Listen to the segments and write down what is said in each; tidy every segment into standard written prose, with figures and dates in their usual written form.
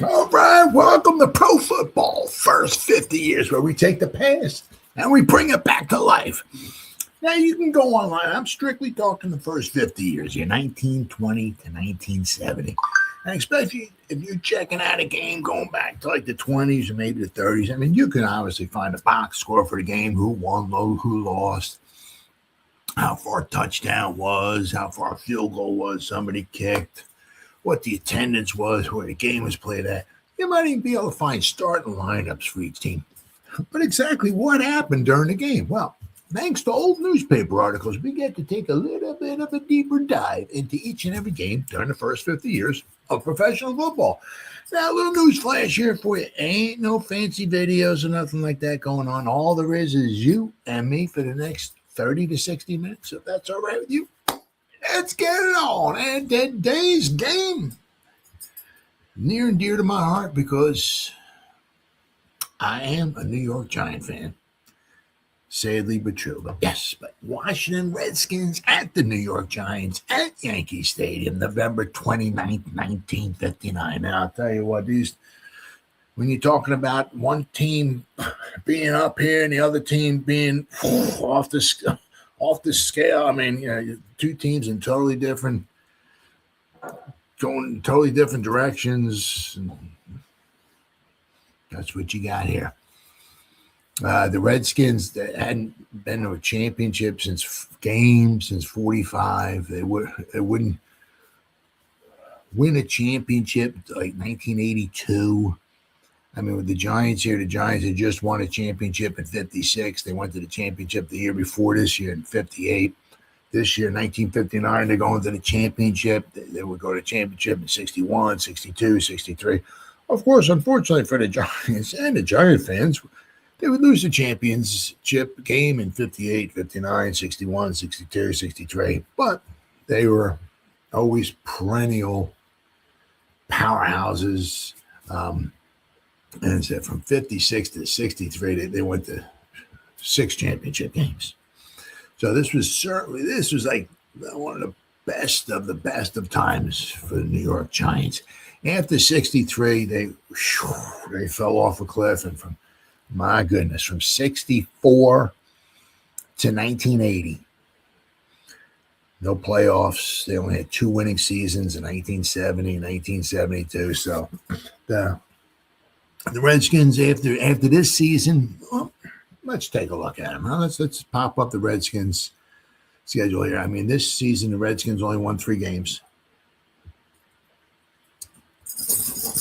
All right, welcome to Pro Football, first 50 years, where we take the past and we bring it back to life. Now, you can go online. I'm strictly talking the first 50 years, 1920 to 1970. And especially if you're checking out a game going back to like the 20s or maybe the 30s, I mean, you can obviously find a box score for the game, who won, who lost, how far a touchdown was, how far a field goal was somebody kicked, what the attendance was, where the game was played at. You might even be able to find starting lineups for each team. But exactly what happened during the game? Well, thanks to old newspaper articles, we get to take a little bit of a deeper dive into each and every game during the first 50 years of professional football. Now, a little news flash here for you. Ain't no fancy videos or nothing like that going on. All there is you and me for the next 30 to 60 minutes, if that's all right with you. Let's get it on. And today's game, near and dear to my heart because I am a New York Giant fan. Sadly but true. But yes, but Washington Redskins at the New York Giants at Yankee Stadium, November 29th, 1959. Now, I'll tell you what, when you're talking about one team being up here and the other team being off the scale, I mean, two teams in totally different, going in totally different directions. That's what you got here. The Redskins hadn't been to a championship since 45. They wouldn't win a championship like 1982. I mean, with the Giants here, the Giants had just won a championship in 56. They went to the championship the year before this year in 58. This year, 1959, they're going to the championship. They would go to championship in 61, 62, 63. Of course, unfortunately for the Giants and the Giant fans, they would lose the championship game in 58, 59, 61, 62, 63. But they were always perennial powerhouses. And so from 56 to 63, they went to 6 championship games. So this was like one of the best of times for the New York Giants. After 63, they fell off a cliff, and from 64 to 1980, no playoffs. They only had 2 winning seasons in 1970 and 1972. So the Redskins, after this season, well, let's take a look at them. Huh? Let's pop up the Redskins schedule here. I mean, this season the Redskins only won 3 games.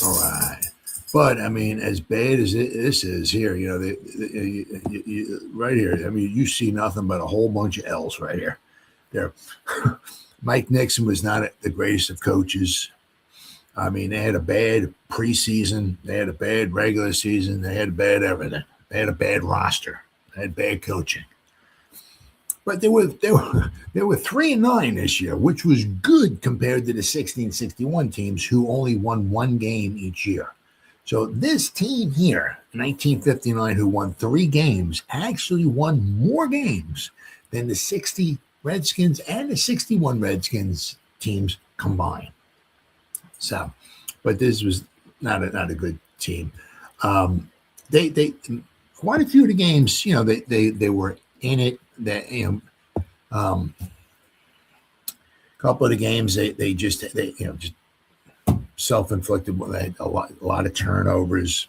All right, but I mean, as bad as this is here, right here. I mean, you see nothing but a whole bunch of L's right here. There, Mike Nixon was not the greatest of coaches. I mean, they had a bad preseason. They had a bad regular season. They had bad everything. They had a bad roster. They had bad coaching. But they were 3-9 this year, which was good compared to the 16-61 teams who only won 1 game each year. So this team here, 1959, who won 3 games, actually won more games than the 60 Redskins and the 61 Redskins teams combined. So, but this was not a good team. They quite a few of the games, they were in it. That a couple of the games they just self-inflicted. They had a lot of turnovers.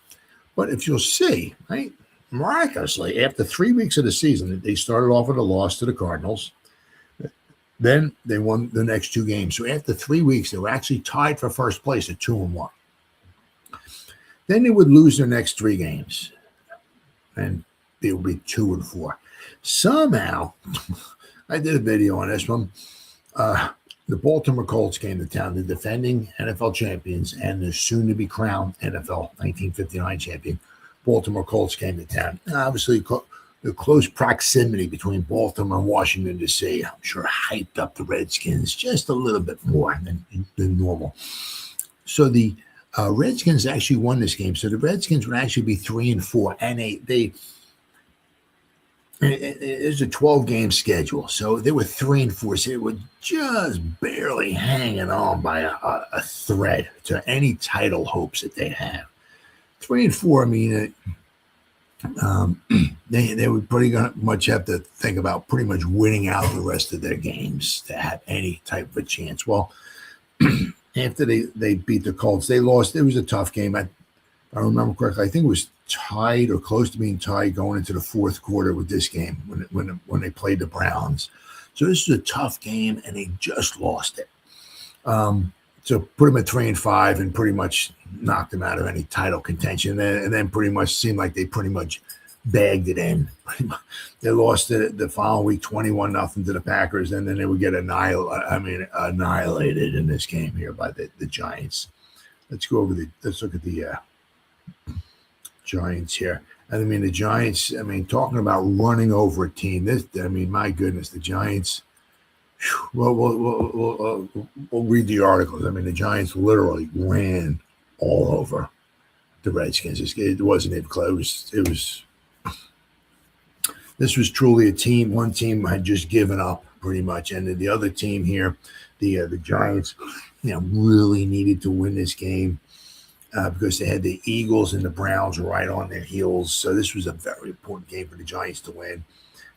But if you'll see, right, miraculously, after 3 weeks of the season, they started off with a loss to the Cardinals. Then they won the next 2 games. So after 3 weeks, they were actually tied for first place at 2-1. Then they would lose their next 3 games, and they would be 2-4. Somehow, I did a video on this one. The Baltimore Colts came to town, the defending NFL champions and the soon-to-be crowned NFL 1959 champion. Baltimore Colts came to town. Obviously, the close proximity between Baltimore and Washington, D.C., I'm sure hyped up the Redskins just a little bit more than normal. So the Redskins actually won this game. So the Redskins would actually be 3-4, and It's a 12-game schedule, so they were 3-4. So they were just barely hanging on by a thread to any title hopes that they have. 3-4. I mean, they would pretty much have to think about pretty much winning out the rest of their games to have any type of a chance. Well, after they beat the Colts, they lost. It was a tough game. I remember correctly, I think it was tied or close to being tied going into the fourth quarter with this game when they played the Browns. So this is a tough game, and they just lost it. So put them at 3-5 and pretty much knocked them out of any title contention, and then pretty much seemed like they pretty much bagged it in. They lost it the following week 21-0 to the Packers, and then they would get annihilated in this game here by the Giants. Let's look at the Giants here. And I mean, the Giants, talking about running over a team. My goodness, the Giants. Well, we'll read the articles. I mean, the Giants literally ran all over the Redskins. It wasn't even close. This was truly a team. One team had just given up pretty much, and the other team here, the Giants, really needed to win this game. Because they had the Eagles and the Browns right on their heels. So this was a very important game for the Giants to win.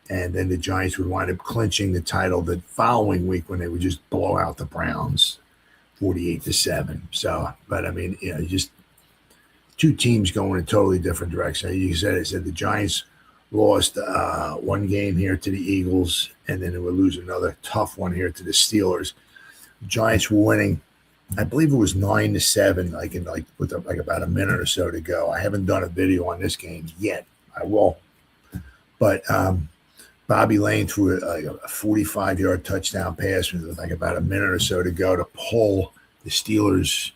And then the Giants would wind up clinching the title the following week when they would just blow out the Browns 48-7. So, but just two teams going in totally different directions. You said, the Giants lost one game here to the Eagles, and then they would lose another tough one here to the Steelers. The Giants were winning, I believe it was 9-7, with about a minute or so to go. I haven't done a video on this game yet. I will. But Bobby Lane threw a 45-yard touchdown pass with about a minute or so to go to pull the Steelers,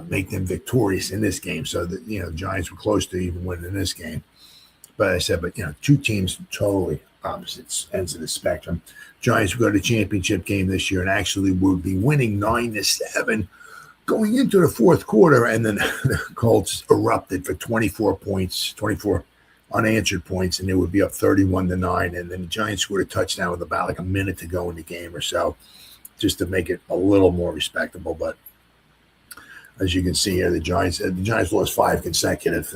make them victorious in this game. So that the Giants were close to even winning this game. But I said, two teams totally opposite ends of the spectrum. Giants would go to the championship game this year and actually would be winning 9-7 going into the fourth quarter. And then the Colts erupted for 24 unanswered points, and they would be up 31-9. And then the Giants scored a touchdown with about a minute to go in the game or so, just to make it a little more respectable. But as you can see here, the Giants lost 5 consecutive.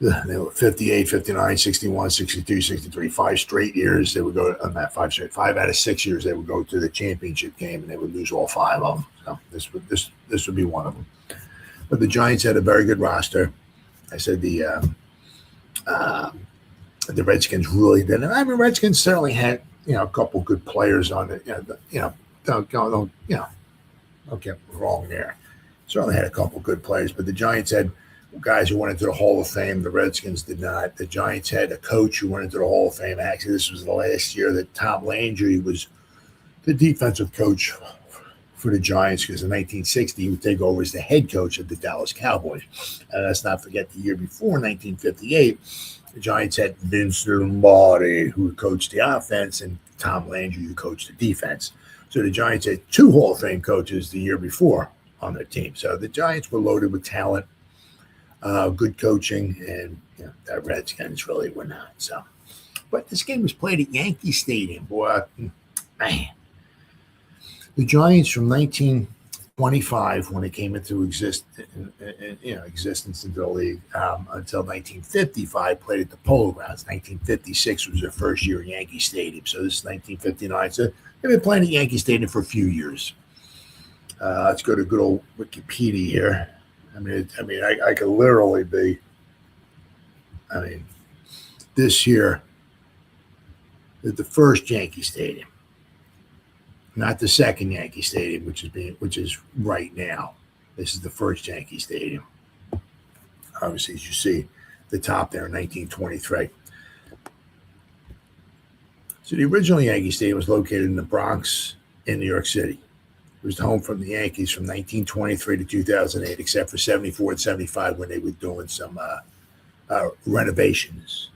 They were 58, 59, 61, 62, 63, 5 straight years. They would go on that 5 out of 6 years. They would go to the championship game, and they would lose all 5 of them. So this would be one of them. But the Giants had a very good roster. I said the Redskins really didn't. Redskins certainly had a couple good players on it. Don't get me wrong there. Certainly had a couple good players, but the Giants had guys who went into the Hall of Fame. The Redskins did not. The Giants had a coach who went into the Hall of Fame. Actually, this was the last year that Tom Landry was the defensive coach for the Giants, because in 1960 he would take over as the head coach of the Dallas Cowboys. And let's not forget the year before, 1958, the Giants had Vince Lombardi, who coached the offense, and Tom Landry, who coached the defense. So the Giants had 2 Hall of Fame coaches the year before on their team. So the Giants were loaded with talent. Good coaching, and the Redskins really were not. So, but this game was played at Yankee Stadium, boy. Man, the Giants from 1925, when they came into existence into the league, until 1955, played at the Polo Grounds. 1956 was their first year at Yankee Stadium. So this is 1959. So they've been playing at Yankee Stadium for a few years. Let's go to good old Wikipedia here. I could literally be. This year, the first Yankee Stadium, not the second Yankee Stadium, which is right now. This is the first Yankee Stadium. Obviously, as you see, the top there in 1923. So the original Yankee Stadium was located in the Bronx in New York City. It was the home from the Yankees from 1923 to 2008, except for 74 and 75 when they were doing some renovations.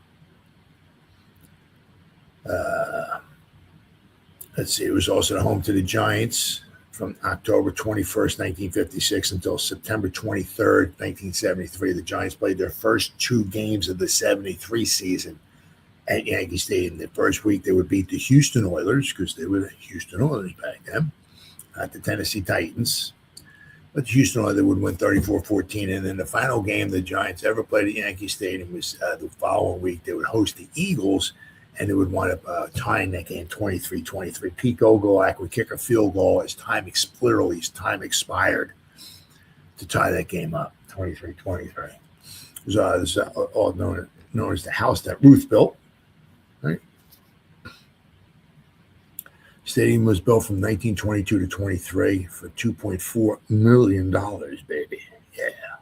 Let's see. It was also the home to the Giants from October 21st, 1956 until September 23rd, 1973. The Giants played their first 2 games of the 73 season at Yankee Stadium. The first week they would beat the Houston Oilers because they were the Houston Oilers back then, not the Tennessee Titans. But the Houston Oilers would win 34-14. And then the final game the Giants ever played at Yankee Stadium was the following week. They would host the Eagles, and they would wind up tying that game 23-23. Pete Gogolak would kick a field goal as time expired to tie that game up, 23-23. It was all known as the house that Ruth built. Right? Stadium was built from 1922 to 23 for $2.4 million, baby. Yeah.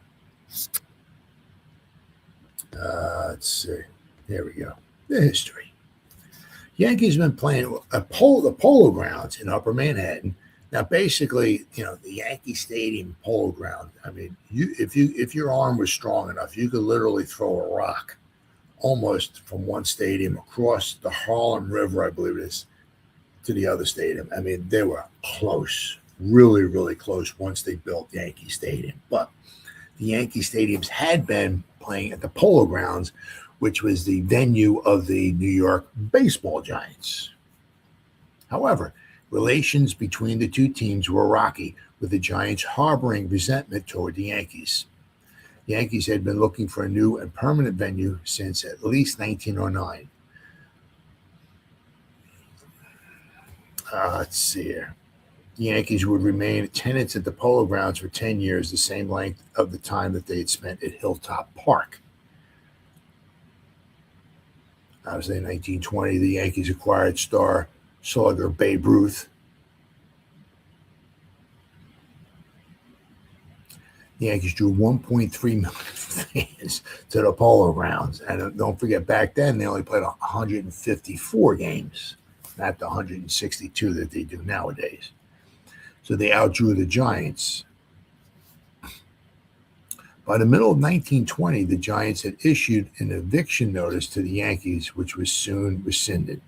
Let's see. There we go. The history. Yankees have been playing the Polo Grounds in Upper Manhattan. Now, basically, the Yankee Stadium Polo Ground. I mean, if your arm was strong enough, you could literally throw a rock almost from one stadium across the Harlem River, I believe it is, to the other stadium. I mean, they were close, really, really close once they built Yankee Stadium. But the Yankee Stadiums had been playing at the Polo Grounds, which was the venue of the New York baseball Giants. However, relations between the two teams were rocky, with the Giants harboring resentment toward the Yankees. The Yankees had been looking for a new and permanent venue since at least 1909. Let's see here. The Yankees would remain tenants at the Polo Grounds for 10 years, the same length of the time that they had spent at Hilltop Park. Obviously, in 1920, the Yankees acquired star slugger Babe Ruth. The Yankees drew 1.3 million fans to the Polo Grounds. And don't forget, back then, they only played 154 games, not the 162 that they do nowadays. So they outdrew the Giants. By the middle of 1920, the Giants had issued an eviction notice to the Yankees, which was soon rescinded.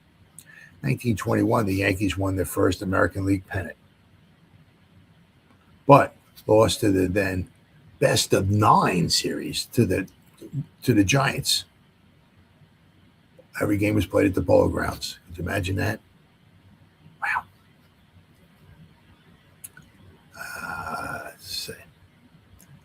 1921, the Yankees won their first American League pennant, but lost to the then best-of-9 series to the Giants. Every game was played at the Polo Grounds. Could you imagine that? Wow. Let's see.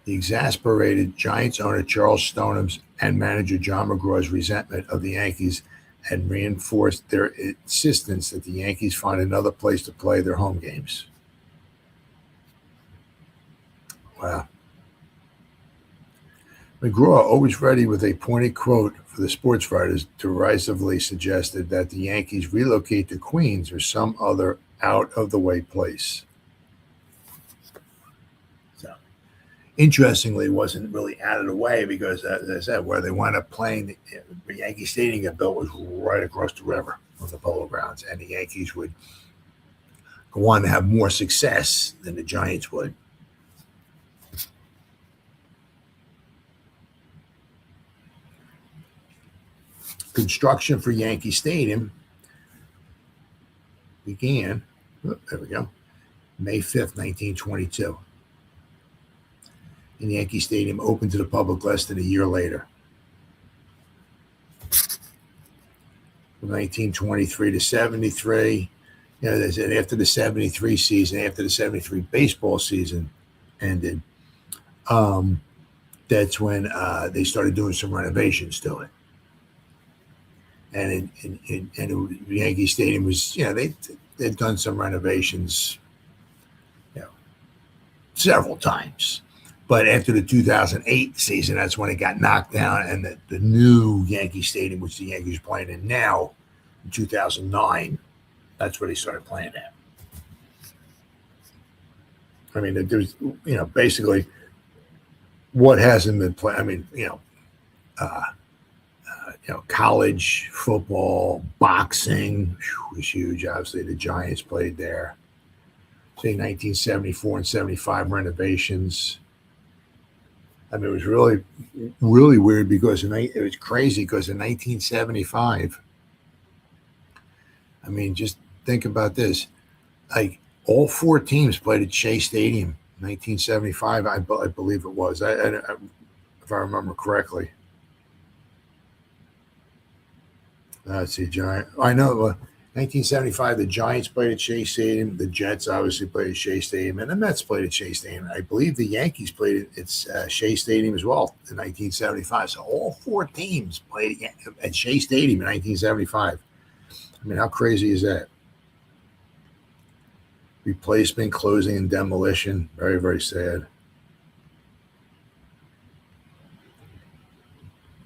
The exasperated Giants owner Charles Stoneham and manager John McGraw's resentment of the Yankees had reinforced their insistence that the Yankees find another place to play their home games. Wow. McGraw, always ready with a pointed quote for the sports writers, derisively suggested that the Yankees relocate to Queens or some other out-of-the-way place. So, interestingly, it wasn't really out of the way because, as I said, where they wound up playing, the Yankee Stadium got built was right across the river on the Polo Grounds, and the Yankees would go on to have more success than the Giants would. Construction for Yankee Stadium began, there we go, May 5th, 1922. And Yankee Stadium opened to the public less than a year later. From 1923 to 73, they said after the 73 season, after the 73 baseball season ended, that's when they started doing some renovations to it. And Yankee Stadium was, they've done some renovations, several times. But after the 2008 season, that's when it got knocked down, and the new Yankee Stadium, which the Yankees are playing in now, in 2009, that's where they started playing at. I mean, there's, basically what hasn't been played. I mean, college football, boxing was huge. Obviously, the Giants played there. Say 1974 and 75 renovations. I mean, it was really, really weird because it was crazy because in 1975, I mean, just think about this. Like, all four teams played at Shea Stadium in 1975, I believe it was, if I remember correctly. Let's see, Giant. I know. 1975, the Giants played at Shea Stadium. The Jets obviously played at Shea Stadium, and the Mets played at Shea Stadium. I believe the Yankees played at Shea Stadium as well in 1975. So all four teams played at Shea Stadium in 1975. I mean, how crazy is that? Replacement, closing, and demolition. Very, very sad.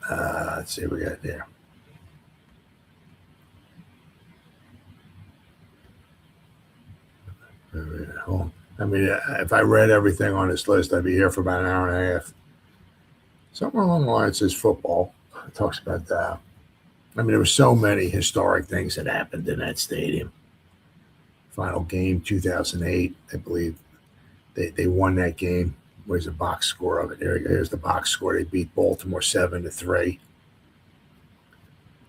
Let's see what we got there. I mean, if I read everything on this list, I'd be here for about an hour and a half. Somewhere along the line it says football. It talks about that. I mean, there were so many historic things that happened in that stadium. Final game, 2008, I believe. They won that game. Where's the box score of it? Here's the box score. They beat Baltimore 7-3.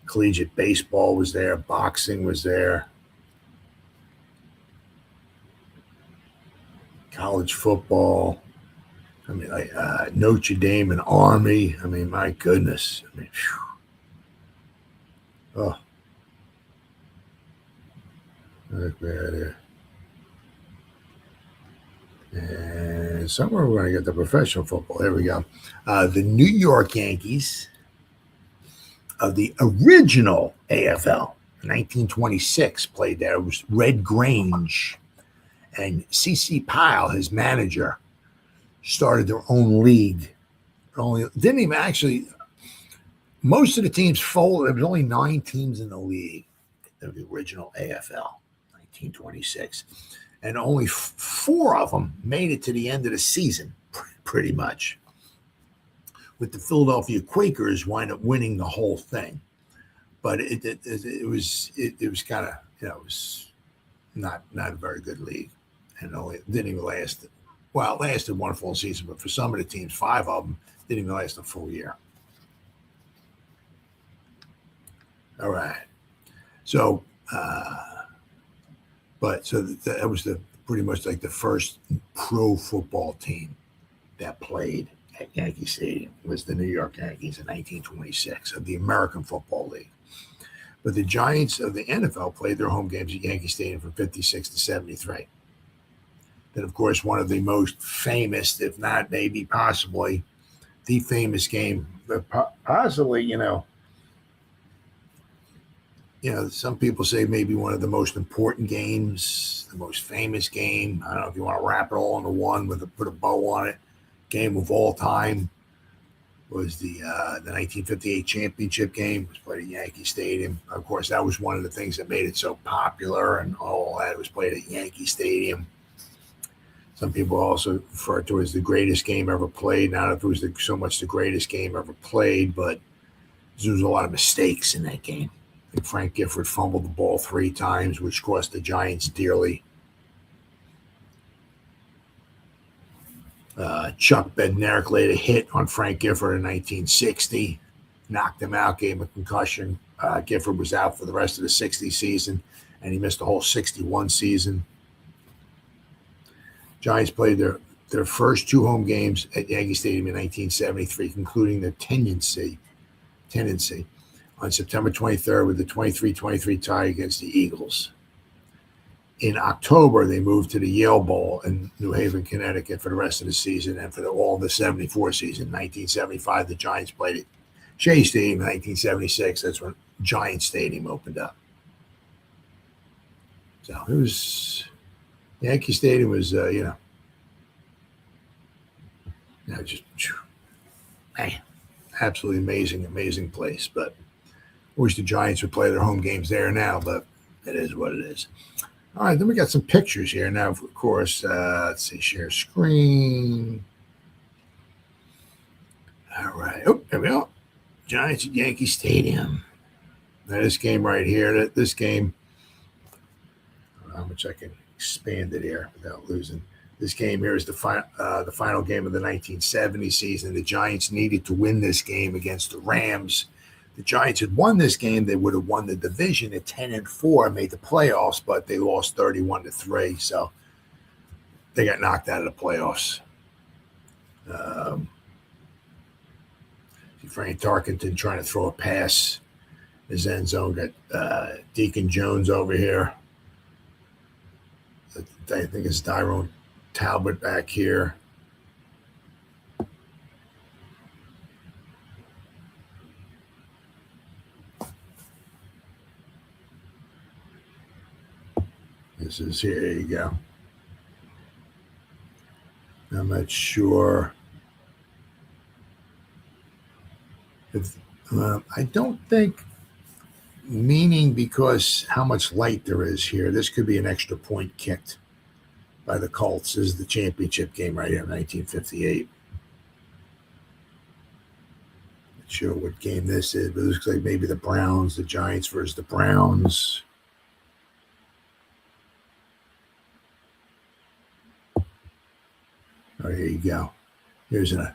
Collegiate baseball was there. Boxing was there. College football. I mean, like Notre Dame and Army. I mean, my goodness. I mean, whew. Oh. Look there. And somewhere we're going to get the professional football. There we go. The New York Yankees of the original AFL, 1926, played there. It was Red Grange. And C.C. Pyle, his manager, started their own league. Didn't even actually, most of the teams folded. There was only 9 teams in the league of the original AFL, 1926. And only 4 of them made it to the end of the season, pretty much. With the Philadelphia Quakers wind up winning the whole thing. But it was kind of, it was not a very good league. And it didn't even last. Well, it lasted 1 full season, but for some of the teams, 5 of them didn't even last a full year. All right. So, that was pretty much like the first pro football team that played at Yankee Stadium was the New York Yankees in 1926 of the American Football League. But the Giants of the NFL played their home games at Yankee Stadium from 56 to 73. Then, of course, one of the most famous, if not maybe possibly the famous game, possibly, some people say maybe one of the most important games, the most famous game. I don't know if you want to wrap it all into one put a bow on it. Game of all time was the 1958 championship game. It was played at Yankee Stadium. Of course, that was one of the things that made it so popular, and all that. It was played at Yankee Stadium. Some people also refer to it as the greatest game ever played. Not if it was so much the greatest game ever played, but there was a lot of mistakes in that game. I think Frank Gifford fumbled the ball 3 times, which cost the Giants dearly. Chuck Bednarik laid a hit on Frank Gifford in 1960, knocked him out, gave him a concussion. Gifford was out for the rest of the 60 season, and he missed the whole 61 season. Giants played their first 2 home games at Yankee Stadium in 1973, concluding their tenancy on September 23rd with the 23-23 tie against the Eagles. In October, they moved to the Yale Bowl in New Haven, Connecticut for the rest of the season, and for all the 74 season. 1975, the Giants played at Shea Stadium. In 1976, that's when Giants Stadium opened up. So it was, Yankee Stadium was, just, man, absolutely amazing place. But I wish the Giants would play their home games there now, but it is what it is. All right, then we got some pictures here. Now, of course, let's see, share screen. All right. Oh, there we go. Giants at Yankee Stadium. Now, this game right here, this game, I don't know how much I can expand it here without losing. This game here is the final game of the 1970 season. The Giants needed to win this game against the Rams. The Giants had won this game, they would have won the division at 10-4, made the playoffs, but they lost 31-3. So they got knocked out of the playoffs. Frank Tarkenton trying to throw a pass His end zone got Deacon Jones over here. I think it's Tyrone Talbot back here. This is here. There you go. I'm not sure. I don't think, meaning because how much light there is here, this could be an extra point kicked by the Colts. This is the championship game right here, 1958. Not sure what game this is, but it looks like maybe the Browns, the Giants versus the Browns. Oh, here you go. Here's an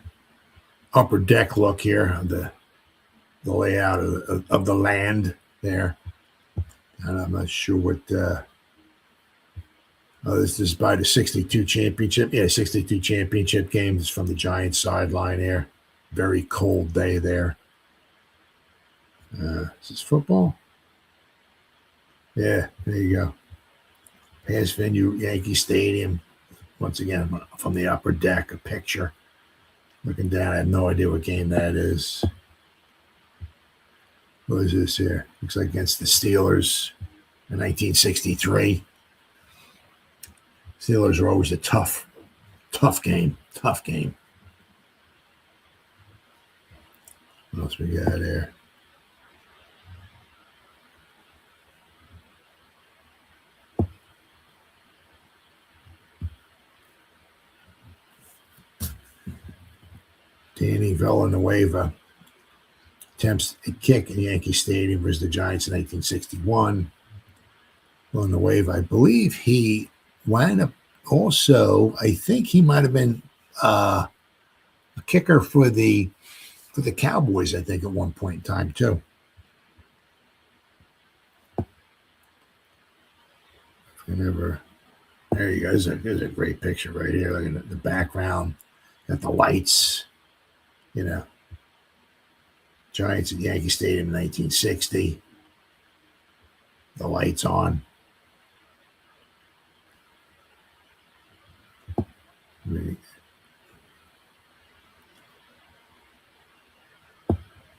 upper deck look here of the layout of the land there. And I'm not sure what this is by the 62 championship. Yeah, 62 championship games from the Giants sideline here. Very cold day there. Is this football? Yeah, there you go. Pass venue, Yankee Stadium. Once again, from the upper deck, a picture. Looking down, I have no idea what game that is. What is this here? Looks like against the Steelers in 1963. Steelers are always a tough game. Tough game. What else we got here? Danny Villanueva attempts a kick in Yankee Stadium versus the Giants in 1961. Villanueva, I believe he wound up also, I think he might have been a kicker for the Cowboys, I think, at one point in time, too. There you go. There's a great picture right here. Look at the background. Got the lights, Giants at Yankee Stadium in 1960. The lights on.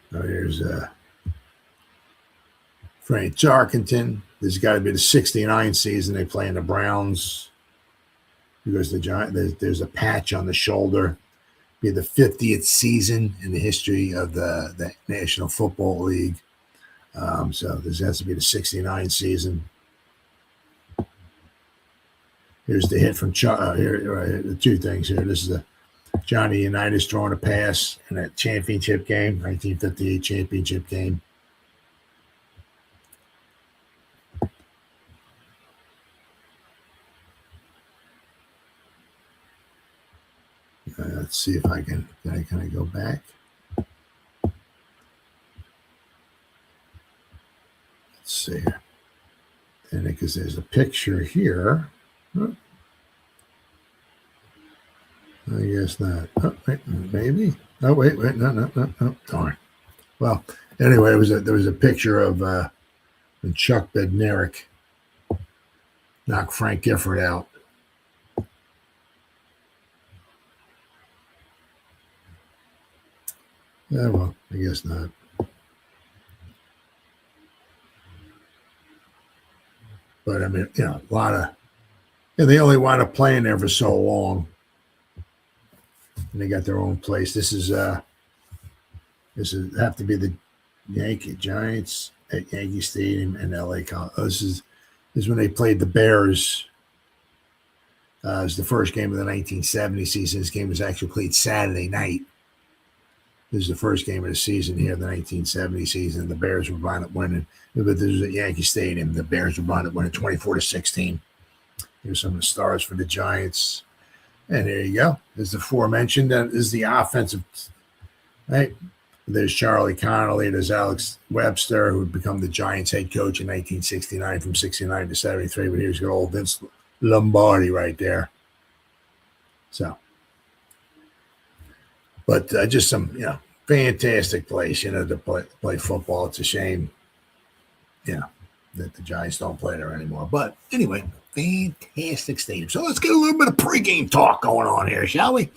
Here's Frank Tarkenton. This has got to be the 69 season. They play in the Browns because there's a patch on the shoulder. Be the 50th season in the history of the National Football League. So this has to be the 69 season. Here's the hit from here. The two things here. This is the Johnny Unitas throwing a pass in that championship game, 1958 championship game. Let's see if I can I kind of go back. Let's see here. And because there's a picture here. Oh, I guess not. Oh, wait, maybe. Oh, wait. No. Darn. Well, anyway, there was a picture of when Chuck Bednarik knocked Frank Gifford out. Yeah, well, I guess not. But I mean, a lot of, they only wound up playing there for so long, and they got their own place. This is have to be the Giants at Yankee Stadium in L.A. This is when they played the Bears. It was the first game of the 1970 season. This game was actually played Saturday night. This is the first game of the season here, the 1970 season. The Bears were wound up winning. But this was at Yankee Stadium. The Bears were wound up winning 24-16. Here's some of the stars for the Giants. And there you go. There's the aforementioned. That is the offensive. Right? There's Charlie Connolly. There's Alex Webster, who would become the Giants head coach in 1969 from 69 to 73. But here's good old Vince Lombardi right there. So. But just some, fantastic place, to play football. It's a shame Yeah, that the Giants don't play there anymore. But anyway, fantastic stadium. So let's get a little bit of pregame talk going on here, shall we?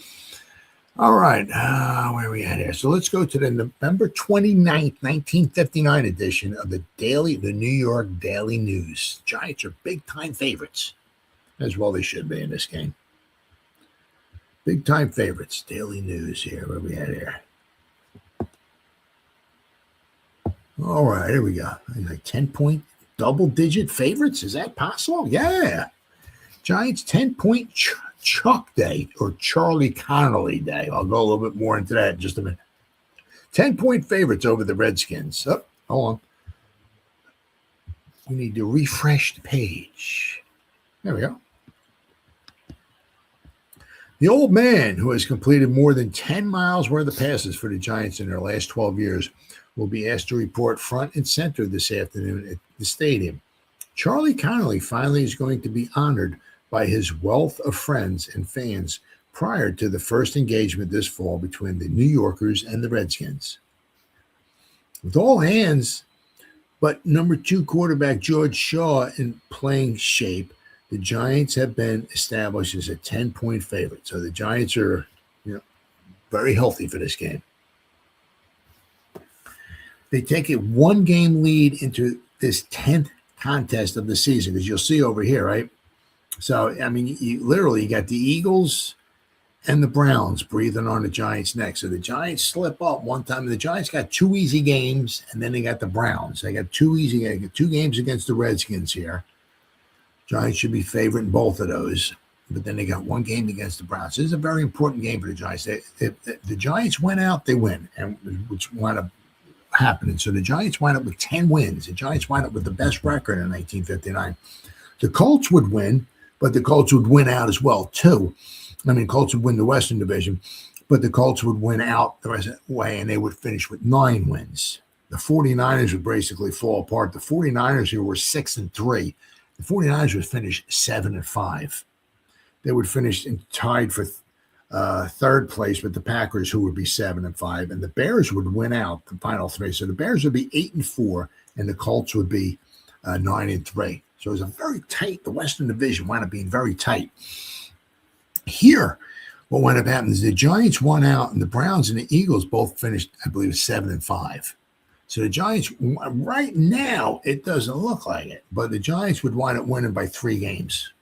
All right, where are we at here? So let's go to the November 29th, 1959 edition of the New York Daily News. Giants are big-time favorites, as well they should be in this game. Big-time favorites, Daily News here. Where are we at here? All right, here we go. Like 10-point double-digit favorites. Is that possible? Yeah. Giants 10-point Chuck Day or Charlie Connolly Day. I'll go a little bit more into that in just a minute. 10-point favorites over the Redskins. Oh, hold on. We need to refresh the page. There we go. The old man, who has completed more than 10 miles worth of passes for the Giants in their last 12 years, will be asked to report front and center this afternoon at the stadium. Charlie Connolly finally is going to be honored by his wealth of friends and fans prior to the first engagement this fall between the New Yorkers and the Redskins. With all hands but number 2 quarterback George Shaw in playing shape, the Giants have been established as a 10-point favorite. So the Giants are, very healthy for this game. They take a 1-game lead into this 10th contest of the season, as you'll see over here, right? So, I mean, you got the Eagles and the Browns breathing on the Giants' neck. So the Giants slip up one time. The Giants got 2 easy games, and then they got the Browns. They got 2 games against the Redskins here. Giants should be favored in both of those. But then they got 1 game against the Browns. This is a very important game for the Giants. If the Giants win out, they win, and which wound up happening. So the Giants wind up with 10 wins. The Giants wind up with the best record in 1959. The Colts would win, but the Colts would win out as well, too. I mean, Colts would win the Western Division, but the Colts would win out the rest of the way, and they would finish with 9 wins. The 49ers would basically fall apart. The 49ers here were 6-3. The 49ers would finish 7-5. They would finish tied for third place with the Packers, who would be 7-5, and the Bears would win out the final 3. So the Bears would be 8-4, and the Colts would be 9-3. So it was a very tight. The Western Division wound up being very tight. Here, what wound up happening is the Giants won out, and the Browns and the Eagles both finished, I believe, 7-5. So the Giants, right now, it doesn't look like it, but the Giants would wind up winning by 3 games.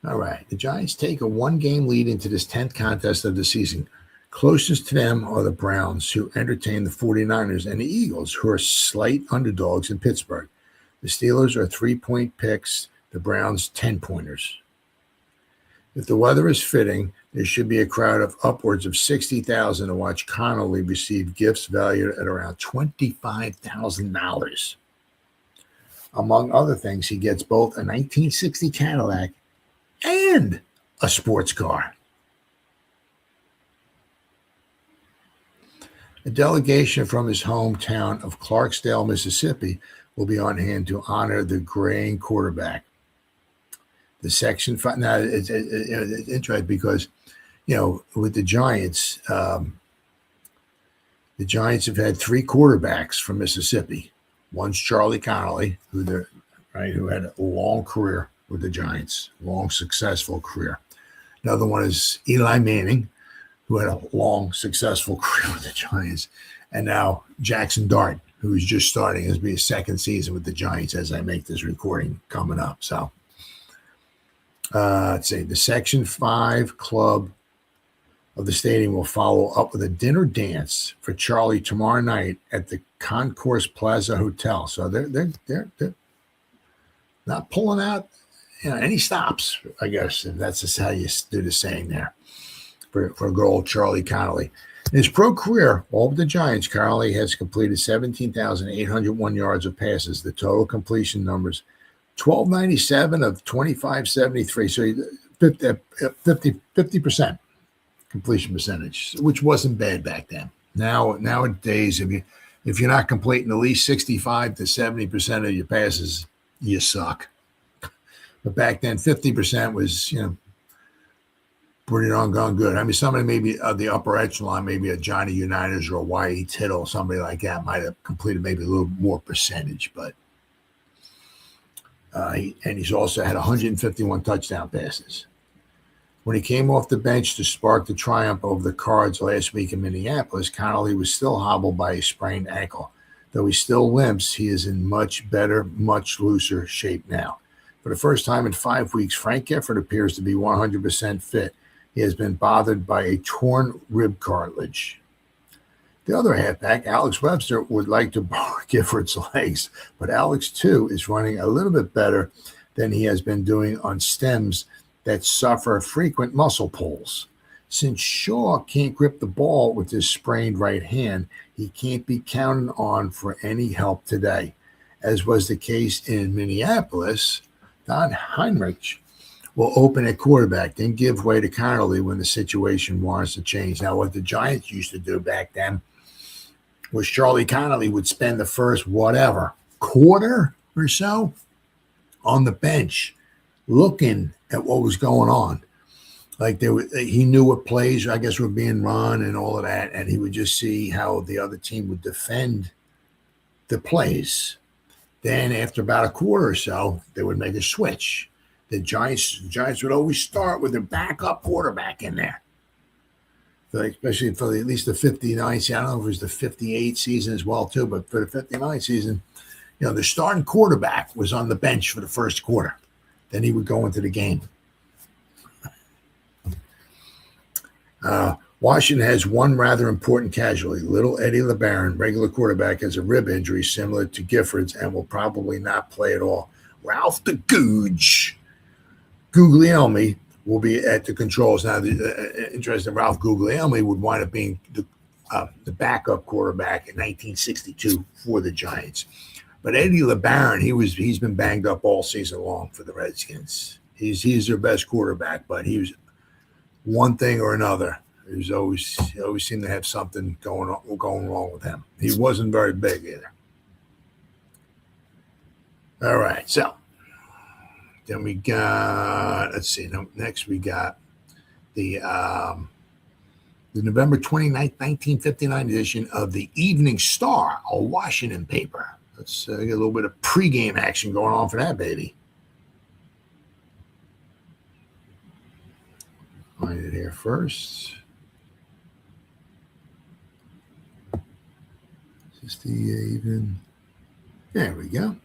All right, the Giants take a 1-game lead into this 10th contest of the season. Closest to them are the Browns, who entertain the 49ers, and the Eagles, who are slight underdogs in Pittsburgh. The Steelers are 3-point picks, the Browns 10-pointers. If the weather is fitting, there should be a crowd of upwards of 60,000 to watch Connolly receive gifts valued at around $25,000. Among other things, he gets both a 1960 Cadillac and a sports car. A delegation from his hometown of Clarksdale, Mississippi, will be on hand to honor the graying quarterback. The Section 5. Now, it's interesting because, with the Giants have had 3 quarterbacks from Mississippi. One's Charlie Connolly, who had a long career with the Giants, long, successful career. Another one is Eli Manning, who had a long, successful career with the Giants. And now Jackson Dart, who is just starting his 2nd season with the Giants as I make this recording coming up. So, let's see, the Section 5 club of the stadium will follow up with a dinner dance for Charlie tomorrow night at the Concourse Plaza Hotel. So they're not pulling out any stops, I guess, if that's just how you do the saying there for good old Charlie Connolly. In his pro career, all of the Giants, Connolly has completed 17,801 yards of passes. The total completion numbers, 1,297 of 2,573. So 50% completion percentage, which wasn't bad back then. Nowadays, if you're not completing at least 65 to 70% of your passes, you suck. But back then, 50% was, pretty darn good. I mean, somebody maybe the upper echelon, maybe a Johnny Unitas or a Y.E. Tittle, somebody like that might have completed maybe a little more percentage, but he's also had 151 touchdown passes. When he came off the bench to spark the triumph over the Cards last week in Minneapolis, Connolly was still hobbled by a sprained ankle. Though he still limps, he is in much better, much looser shape now. For the first time in 5 weeks, Frank Gifford appears to be 100% fit. He has been bothered by a torn rib cartilage. The other halfback, Alex Webster, would like to borrow Gifford's legs, but Alex, too, is running a little bit better than he has been doing on stems that suffer frequent muscle pulls. Since Shaw can't grip the ball with his sprained right hand, he can't be counted on for any help today. As was the case in Minneapolis, Don Heinrich will open at quarterback, then give way to Connolly when the situation warrants a change. Now, what the Giants used to do back then was Charlie Connolly would spend the first quarter or so on the bench looking at what was going on. Like he knew what plays, I guess, were being run and all of that, and he would just see how the other team would defend the plays. Then after about a quarter or so, they would make a switch. The Giants would always start with their backup quarterback in there. Especially for at least the 59 season. I don't know if it was the 58 season as well, too, but for the 59 season, the starting quarterback was on the bench for the first quarter. Then he would go into the game. Washington has one rather important casualty. Little Eddie LeBaron, regular quarterback, has a rib injury similar to Gifford's and will probably not play at all. Ralph the Guglielmi will be at the controls. Now, interesting, Ralph Guglielmi would wind up being the backup quarterback in 1962 for the Giants. But Eddie LeBaron, he's been banged up all season long for the Redskins. He's their best quarterback, but he was one thing or another. He always seemed to have something going wrong with him. He wasn't very big either. All right, so then we got, next we got the November 29th, 1959 edition of the Evening Star, a Washington paper. Let's get a little bit of pregame action going on for that, baby. Find it here first. Is this the evening? There we go.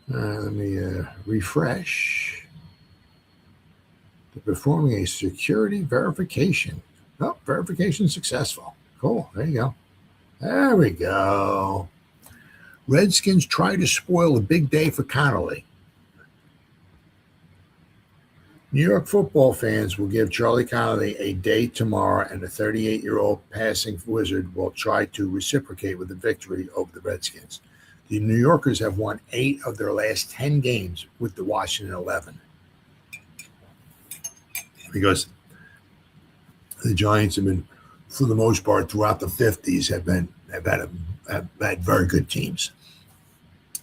Let me refresh. They're performing a security verification. Oh, verification successful. Cool. There you go. There we go. Redskins try to spoil a big day for Connolly. New York football fans will give Charlie Connolly a day tomorrow, and the 38-year-old passing wizard will try to reciprocate with a victory over the Redskins. The New Yorkers have won 8 of their last 10 games with the Washington 11. Because the Giants have been, for the most part, throughout the 50s, have had very good teams.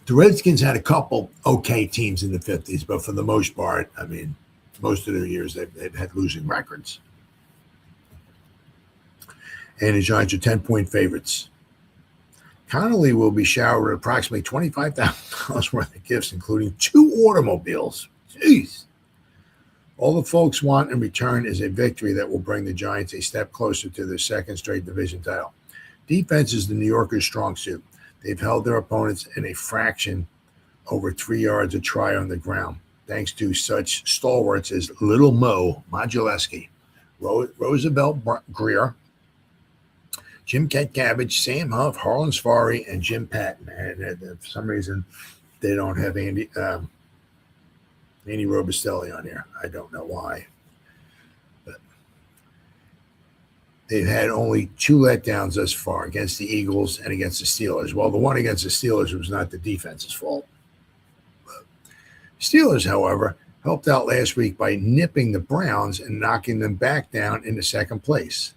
The Redskins had a couple okay teams in the 50s, but for the most part, most of their years they've had losing records. And the Giants are 10-point favorites. Connolly will be showered with approximately $25,000 worth of gifts, including 2 automobiles. Jeez. All the folks want in return is a victory that will bring the Giants a step closer to their second straight division title. Defense is the New Yorkers' strong suit. They've held their opponents in a fraction over 3 yards a try on the ground, thanks to such stalwarts as Little Mo Modulewski, Roosevelt Greer, Jim Cabbage, Sam Huff, Harlan Safari, and Jim Patton. And for some reason, they don't have Andy Robustelli on here. I don't know why. But they've had only 2 letdowns thus far, against the Eagles and against the Steelers. Well, the one against the Steelers was not the defense's fault. Steelers, however, helped out last week by nipping the Browns and knocking them back down into second place.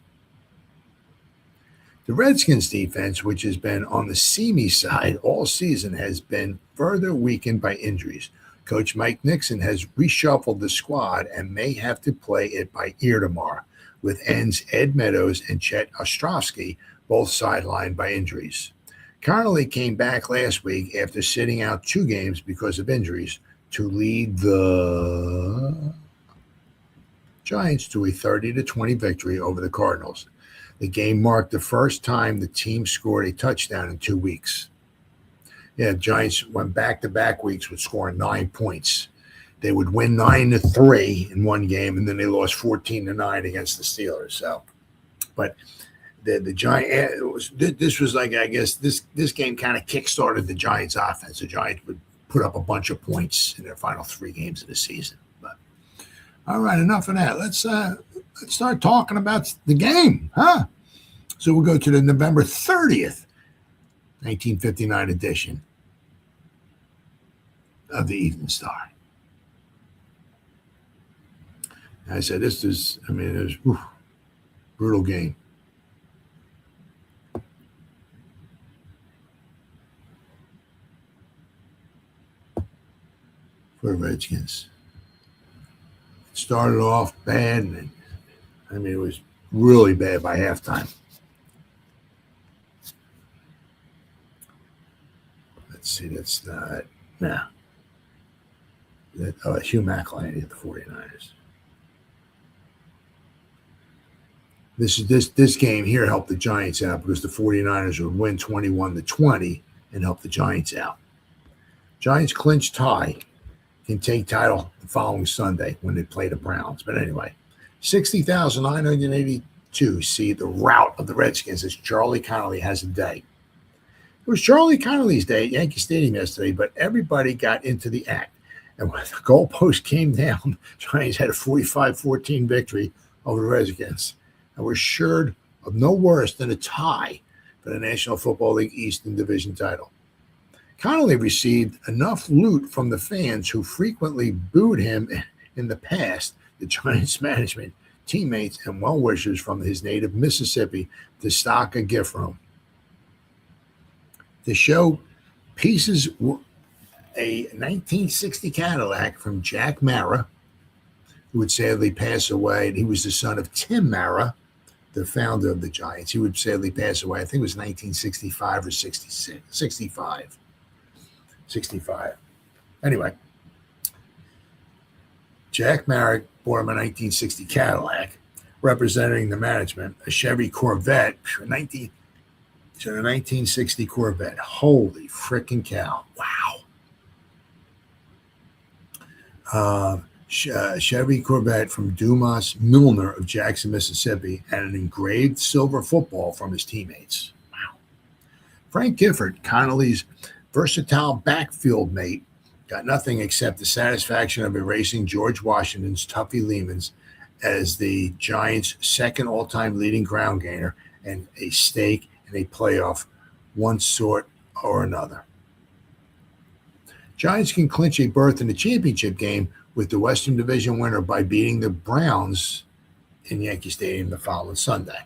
The Redskins defense, which has been on the seamy side all season, has been further weakened by injuries. Coach Mike Nixon has reshuffled the squad and may have to play it by ear tomorrow, with ends Ed Meadows and Chet Ostrovsky both sidelined by injuries. Connolly came back last week after sitting out 2 games because of injuries to lead the Giants to a 30-20 victory over the Cardinals. The game marked the first time the team scored a touchdown in 2 weeks. Yeah, the Giants went back-to-back weeks with scoring 9 points. They would win 9-3 in one game, and then they lost 14-9 against the Steelers. So, but the Giants, this was like, I guess this game kind of kick-started the Giants' offense. The Giants would put up a bunch of points in their final 3 games of the season. But all right, enough of that. Let's start talking about the game, huh? So we'll go to the November 30th, 1959 edition of the Evening Star. I said, it was brutal game. For the Redskins. It started off bad, and it was really bad by halftime. Let's see, that's not, no. Hugh McElhaney at the 49ers. This game here helped the Giants out because the 49ers would win 21-20 and help the Giants out. Giants clinch tie, can take title the following Sunday when they play the Browns. But anyway, 60,982 see the rout of the Redskins as Charlie Connolly has a day. It was Charlie Connolly's day at Yankee Stadium yesterday, but everybody got into the act. And when the goalpost came down, Giants had a 45-14 victory over the Redskins and were assured of no worse than a tie for the National Football League Eastern Division title. Connolly received enough loot from the fans who frequently booed him in the past, the Giants management, teammates, and well-wishers from his native Mississippi to stock a gift room. The show pieces a 1960 Cadillac from Jack Mara, who would sadly pass away. He was the son of Tim Mara, the founder of the Giants. He would sadly pass away. I think it was 1965 or 66, 65. Anyway, Jack Mara bought him a 1960 Cadillac, representing the management, a Chevy Corvette, a 1960 Corvette. Holy frickin' cow. Wow. Chevy Corvette from Dumas Milner of Jackson, Mississippi, and an engraved silver football from his teammates. Wow. Frank Gifford, Connolly's versatile backfield mate, got nothing except the satisfaction of erasing George Washington's Tuffy Lehman's as the Giants' second all-time leading ground gainer and a stake in a playoff, one sort or another. Giants can clinch a berth in the championship game with the Western Division winner by beating the Browns in Yankee Stadium the following Sunday.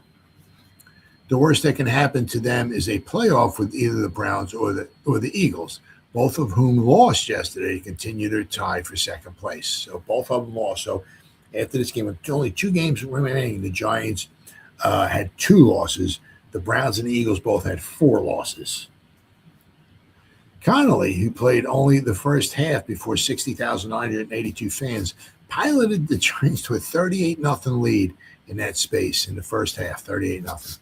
The worst that can happen to them is a playoff with either the Browns or the Eagles, both of whom lost yesterday to continue their tie for second place. So both of them lost. So after this game, with only 2 games remaining, the Giants had 2 losses. The Browns and the Eagles both had 4 losses. Connolly, who played only the first half before 60,982 fans, piloted the Giants to a 38-0 lead in that space in the first half, 38-0.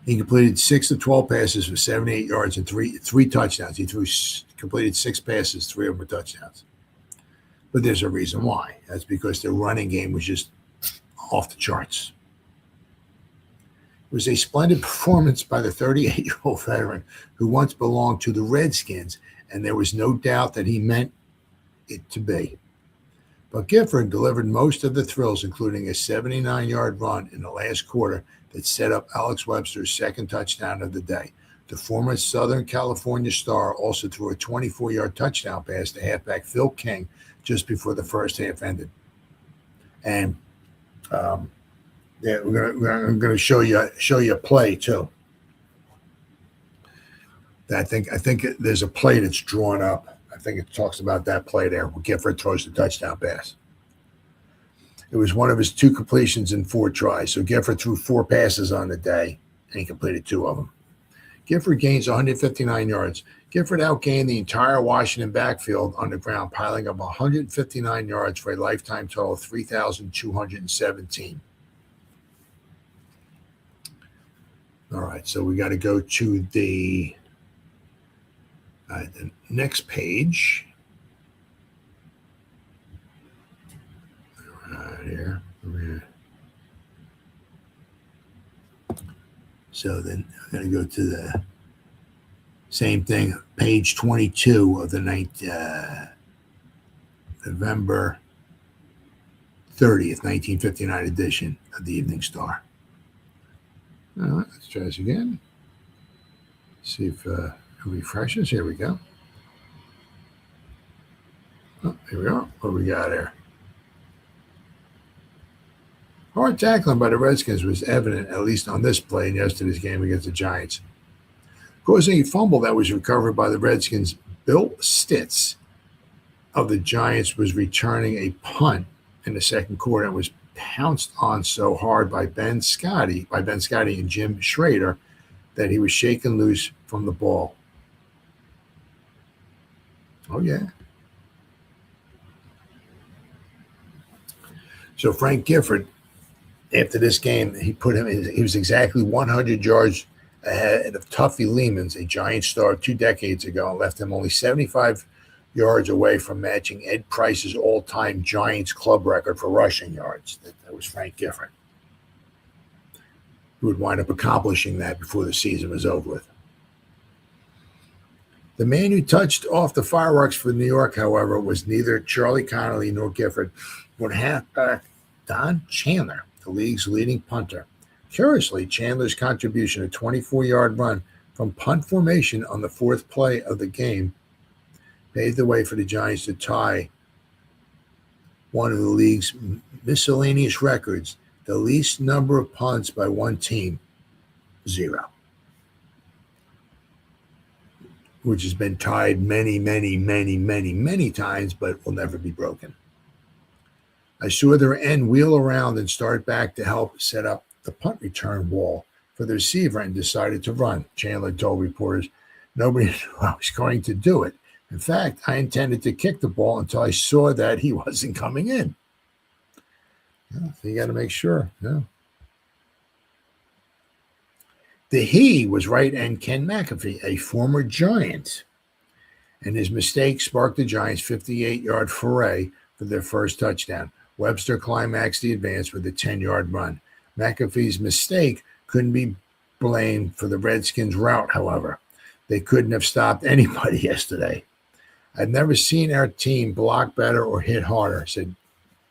He completed 6 of 12 passes for 78 yards and three touchdowns. He completed 6 passes, 3 of them were touchdowns. But there's a reason why. That's because their running game was just off the charts. It was a splendid performance by the 38-year-old veteran who once belonged to the Redskins, and there was no doubt that he meant it to be. But Gifford delivered most of the thrills, including a 79-yard run in the last quarter that set up Alex Webster's second touchdown of the day. The former Southern California star also threw a 24-yard touchdown pass to halfback Phil King just before the first half ended. And I'm going to show you a play too. I think there's a play that's drawn up. I think it talks about that play there where Gifford throws the touchdown pass. It was one of his 2 completions in 4 tries. So Gifford threw 4 passes on the day, and he completed 2 of them. Gifford gains 159 yards. Gifford outgained the entire Washington backfield on the ground, piling up 159 yards for a lifetime total of 3,217. All right, so we got to go to the next page. Right here. So then I'm going to go to the same thing, page 22 of the November 30th, 1959 edition of the Evening Star. All right, let's try this again. See if it refreshes. Here we go. Oh, here we are. What do we got here? Hard tackling by the Redskins was evident, at least on this play in yesterday's game against the Giants. Causing a fumble that was recovered by the Redskins, Bill Stitz of the Giants was returning a punt in the second quarter and was pounced on so hard by Ben Scotty and Jim Schrader that he was shaken loose from the ball. Oh, yeah. So Frank Gifford, after this game, he was exactly 100 yards ahead of Tuffy Lehman's, a Giant star 2 decades ago, and left him only 75 yards away from matching Ed Price's all-time Giants club record for rushing yards. That was Frank Gifford, who would wind up accomplishing that before the season was over with. The man who touched off the fireworks for New York, however, was neither Charlie Connolly nor Gifford, but halfback Don Chandler, the league's leading punter. Curiously, Chandler's contribution, a 24-yard run from punt formation on the 4th play of the game, paved the way for the Giants to tie one of the league's miscellaneous records, the least number of punts by one team, 0, which has been tied many times, but will never be broken. I saw their end wheel around and start back to help set up the punt return wall for the receiver and decided to run. Chandler told reporters, nobody knew I was going to do it. In fact, I intended to kick the ball until I saw that he wasn't coming in. Yeah, so you got to make sure. Yeah. The he was right end Ken McAfee, a former Giant, and his mistake sparked the Giants' 58-yard foray for their first touchdown. Webster climaxed the advance with a 10-yard run. McAfee's mistake couldn't be blamed for the Redskins' route, however. They couldn't have stopped anybody yesterday. I've never seen our team block better or hit harder, said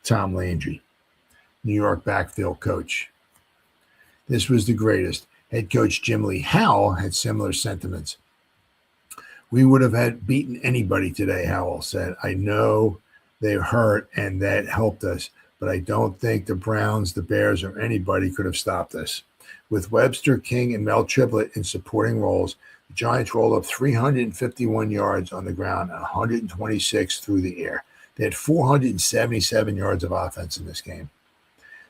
Tom Landry, New York backfield coach. This was the greatest. Head coach Jim Lee Howell had similar sentiments. We would have had beaten anybody today, Howell said. I know they hurt and that helped us, but I don't think the Browns, the Bears, or anybody could have stopped us. With Webster, King, and Mel Triplett in supporting roles, the Giants rolled up 351 yards on the ground and 126 through the air. They had 477 yards of offense in this game.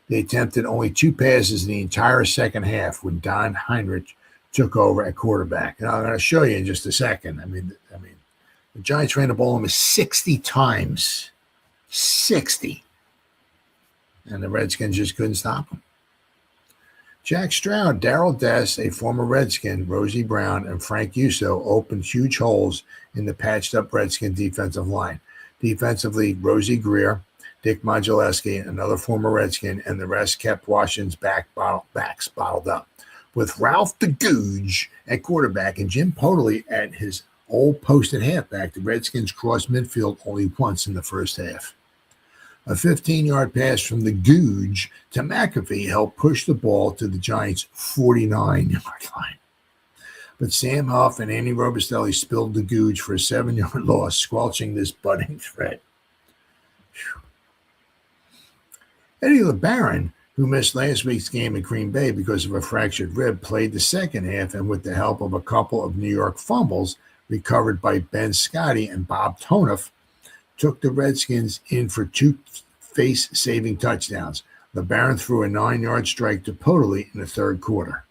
They attempted only 2 passes in the entire second half when Don Heinrich took over at quarterback. And I'm going to show you in just a second. I mean, the Giants ran the ball almost 60 times. 60. And the Redskins just couldn't stop them. Jack Stroud, Darrell Dess, a former Redskin, Rosie Brown, and Frank Uso opened huge holes in the patched-up Redskin defensive line. Defensively, Rosie Greer, Dick Modulewski, another former Redskin, and the rest kept Washington's backs bottled up. With Ralph the Googe at quarterback and Jim Podoley at his old post at halfback, the Redskins crossed midfield only once in the first half. A 15-yard pass from the Googe to McAfee helped push the ball to the Giants' 49-yard line. But Sam Huff and Andy Robustelli spilled the Googe for a 7-yard loss, squelching this budding threat. Eddie LeBaron, who missed last week's game at Green Bay because of a fractured rib, played the second half, and with the help of a couple of New York fumbles, recovered by Ben Scotty and Bob Toneff, took the Redskins in for 2 face-saving touchdowns. LeBaron threw a 9-yard strike to Podolly in the third quarter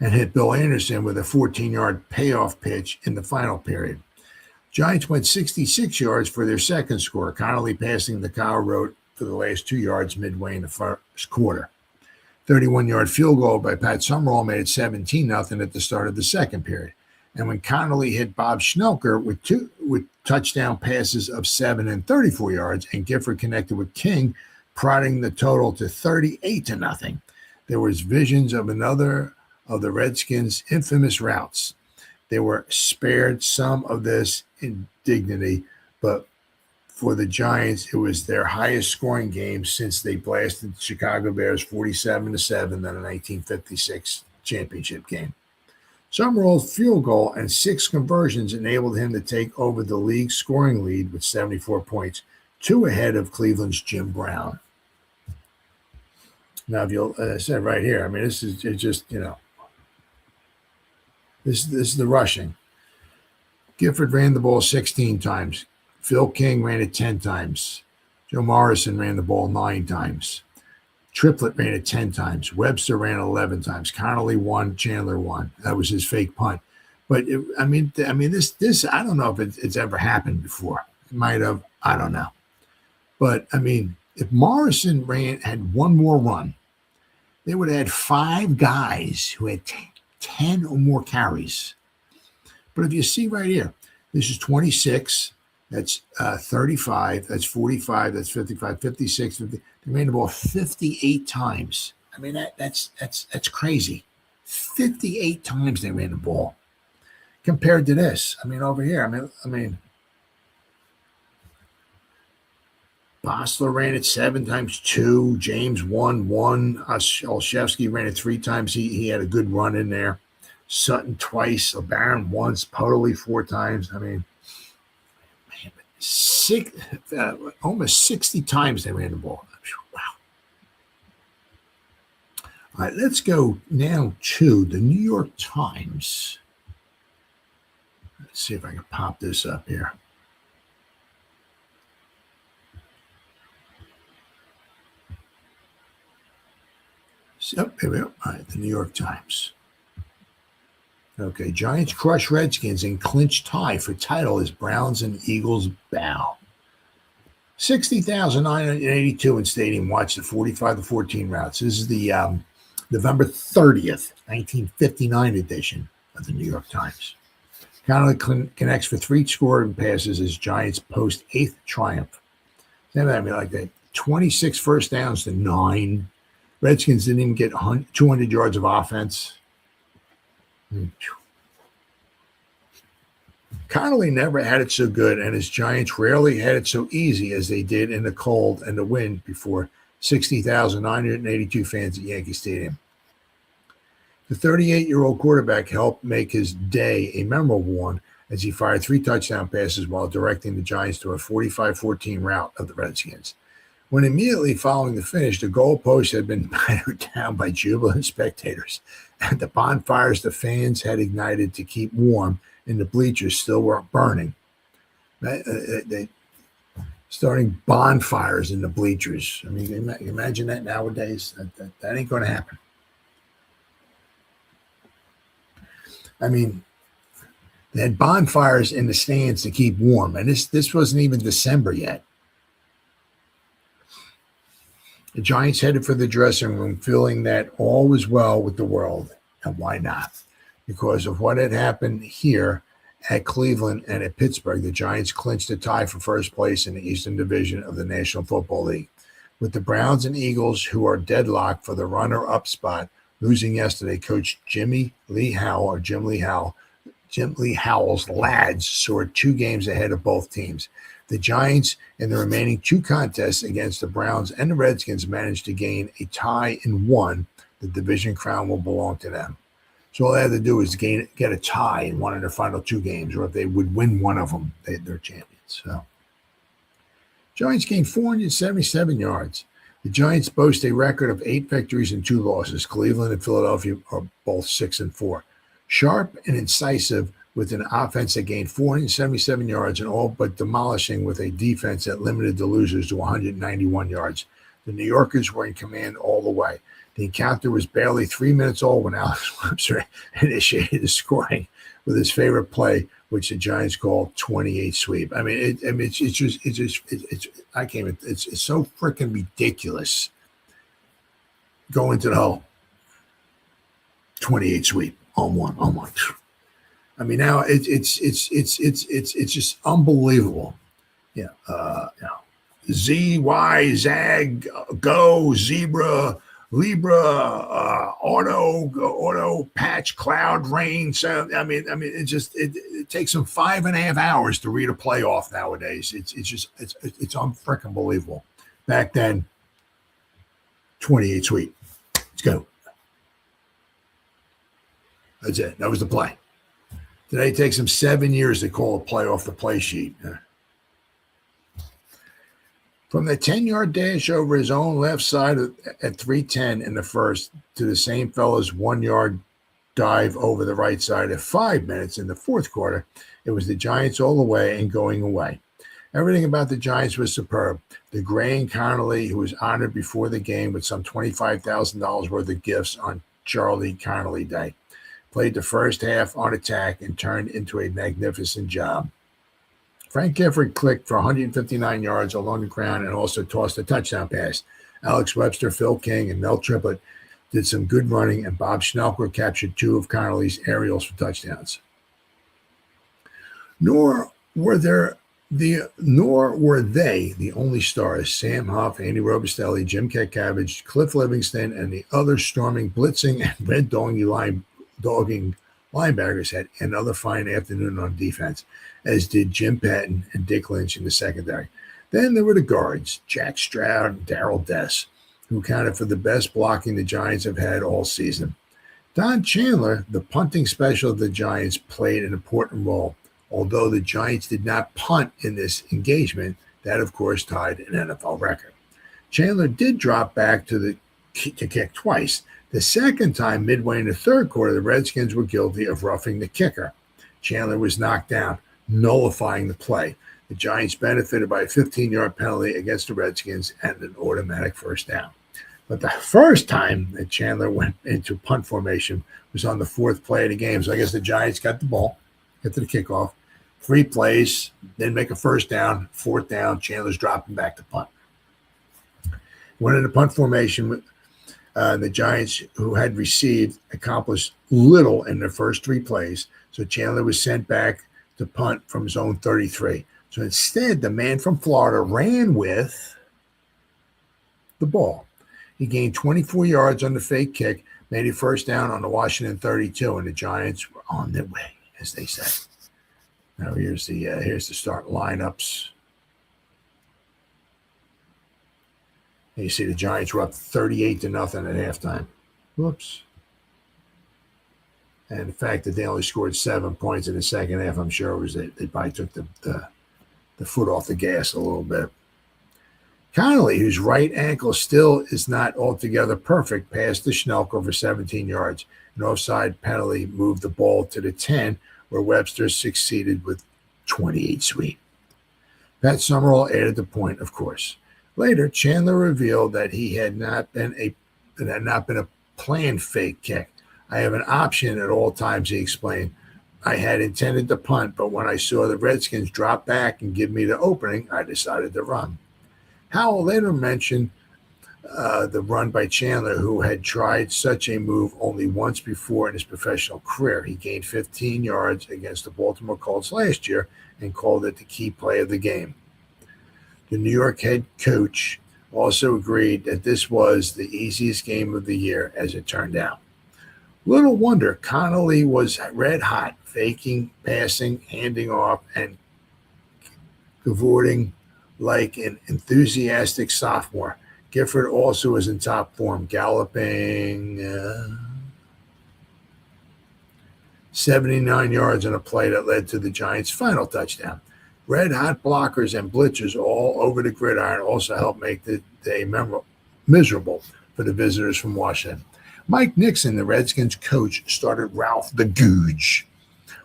and hit Bill Anderson with a 14-yard payoff pitch in the final period. Giants went 66 yards for their second score, Connolly passing the Kyle Rote for the last 2 yards midway in the first quarter. 31-yard field goal by Pat Summerall made it 17-0 at the start of the second period. And when Connolly hit Bob Schnelker with touchdown passes of 7 and 34 yards, and Gifford connected with King, prodding the total to 38-0, there was visions of another of the Redskins' infamous routes. They were spared some of this indignity, but for the Giants, it was their highest scoring game since they blasted the Chicago Bears 47-7 in the 1956 championship game. Summerall's field goal and 6 conversions enabled him to take over the league scoring lead with 74 points, 2 ahead of Cleveland's Jim Brown. Now, if you'll, as I said right here, I mean, this is just, this is the rushing. Gifford ran the ball 16 times. Phil King ran it 10 times. Joe Morrison ran the ball 9 times. Triplett ran it 10 times. Webster ran 11 times. Connolly won. Chandler won. That was his fake punt. But this I don't know if it's ever happened before. It might have. I don't know. But I mean, if Morrison had one more run, they would have had 5 guys who had 10 or more carries. But if you see right here, this is 26. That's 35. That's 45. That's 55. 56. 50. They ran the ball 58 times. I mean, that's crazy. 58 times they ran the ball. Compared to this, I mean, over here, I mean, Bosler ran it 7 times 2. James won 1. Olszewski ran it 3 times. He had a good run in there. Sutton twice. LeBaron once. Podolly 4 times. I mean, almost 60 times they ran the ball. Wow. All right, let's go now to the New York Times. Let's see if I can pop this up here. So, here we go. All right, the New York Times. Okay, Giants crush Redskins and clinch tie for title as Browns and Eagles bow. 60,982 in stadium watched the 45-14 routes. This is the November 30th, 1959 edition of the New York Times. Connolly connects for 3 scoring passes as Giants post 8th triumph. I mean, like that, 26 first downs to 9. Redskins didn't even get 200 yards of offense. Connolly never had it so good, and his Giants rarely had it so easy as they did in the cold and the wind before 60,982 fans at Yankee Stadium. The 38-year-old quarterback helped make his day a memorable one as he fired 3 touchdown passes while directing the Giants to a 45-14 rout of the Redskins. When immediately following the finish, the goalpost had been battered down by jubilant spectators, and the bonfires the fans had ignited to keep warm in the bleachers still weren't burning. They starting bonfires in the bleachers. I mean, imagine that nowadays. That ain't going to happen. I mean, they had bonfires in the stands to keep warm, and this wasn't even December yet. The Giants headed for the dressing room, feeling that all was well with the world. And why not? Because of what had happened here at Cleveland and at Pittsburgh, the Giants clinched a tie for first place in the Eastern Division of the National Football League. With the Browns and Eagles, who are deadlocked for the runner-up spot, losing yesterday, Coach Jim Lee Howell's lads soared 2 games ahead of both teams. The Giants, in the remaining 2 contests against the Browns and the Redskins, managed to gain a tie in 1. The division crown will belong to them. So all they had to do is get a tie in one of their final 2 games, or if they would win one of them, they're champions. So Giants gained 477 yards. The Giants boast a record of 8 victories and 2 losses. Cleveland and Philadelphia are both 6-4. Sharp and incisive with an offense that gained 477 yards and all but demolishing with a defense that limited the losers to 191 yards. The New Yorkers were in command all the way. The encounter was barely 3 minutes old when Alex Webster initiated the scoring with his favorite play, which the Giants called 28 sweep. I mean, it's so freaking ridiculous going to the hole. 28 sweep on one. I mean, now it's just unbelievable. Yeah, ZY Zag Go Zebra Libra Auto Patch Cloud Rain. So I mean, it takes them 5.5 hours to read a playoff nowadays. It's unfreaking believable. Back then, 28 sweep. Let's go. That's it. That was the play. Today it takes them 7 years to call a play off the play sheet. From the 10-yard dash over his own left side at 3:10 in the first to the same fella's 1-yard dive over the right side at 5 minutes in the fourth quarter, it was the Giants all the way and going away. Everything about the Giants was superb. The Gray and Connolly, who was honored before the game with some $25,000 worth of gifts on Charlie Connolly Day, played the first half on attack and turned into a magnificent job. Frank Gifford clicked for 159 yards along the ground and also tossed a touchdown pass. Alex Webster, Phil King, and Mel Triplett did some good running, and Bob Schnelker captured 2 of Connolly's aerials for touchdowns. Nor were they the only stars. Sam Huff, Andy Robustelli, Jim Ketcavage, Cliff Livingston, and the other storming, blitzing, and red-dogging linebackers had another fine afternoon on defense, as did Jim Patton and Dick Lynch in the secondary. Then there were the guards, Jack Stroud and Darrell Dess, who counted for the best blocking the Giants have had all season. Don Chandler, the punting special of the Giants, played an important role, although the Giants did not punt in this engagement. That, of course, tied an NFL record. Chandler did drop back to kick twice. The second time, midway in the third quarter, the Redskins were guilty of roughing the kicker. Chandler was knocked down, nullifying the play. The Giants benefited by a 15-yard penalty against the Redskins and an automatic first down. But the first time that Chandler went into punt formation was on the 4th play of the game. So I guess the Giants got the ball, get to the kickoff, 3 plays, then make a first down, 4th down, Chandler's dropping back to punt. Went into punt formation. The Giants, who had received, accomplished little in their first 3 plays. So Chandler was sent back to punt from his own 33. So instead, the man from Florida ran with the ball. He gained 24 yards on the fake kick, made a first down on the Washington 32, and the Giants were on their way, as they say. Now here's the start lineups. And you see the Giants were up 38-0 at halftime. Whoops. And the fact that they only scored 7 points in the second half, I'm sure, was that they probably took the foot off the gas a little bit. Connolly, whose right ankle still is not altogether perfect, passed to Schnelker for 17 yards. An offside penalty moved the ball to the 10, where Webster succeeded with 28 sweep. Pat Summerall added the point, of course. Later, Chandler revealed that he had not been a planned fake kick. I have an option at all times, he explained. I had intended to punt, but when I saw the Redskins drop back and give me the opening, I decided to run. Howell later mentioned the run by Chandler, who had tried such a move only once before in his professional career. He gained 15 yards against the Baltimore Colts last year and called it the key play of the game. The New York head coach also agreed that this was the easiest game of the year, as it turned out. Little wonder Connolly was red hot, faking, passing, handing off, and cavorting like an enthusiastic sophomore. Gifford also was in top form, galloping 79 yards on a play that led to the Giants' final touchdown. Red-hot blockers and blitzers all over the gridiron also helped make the day memorable. miserable for the visitors from Washington. Mike Nixon, the Redskins coach, started Ralph the Googe,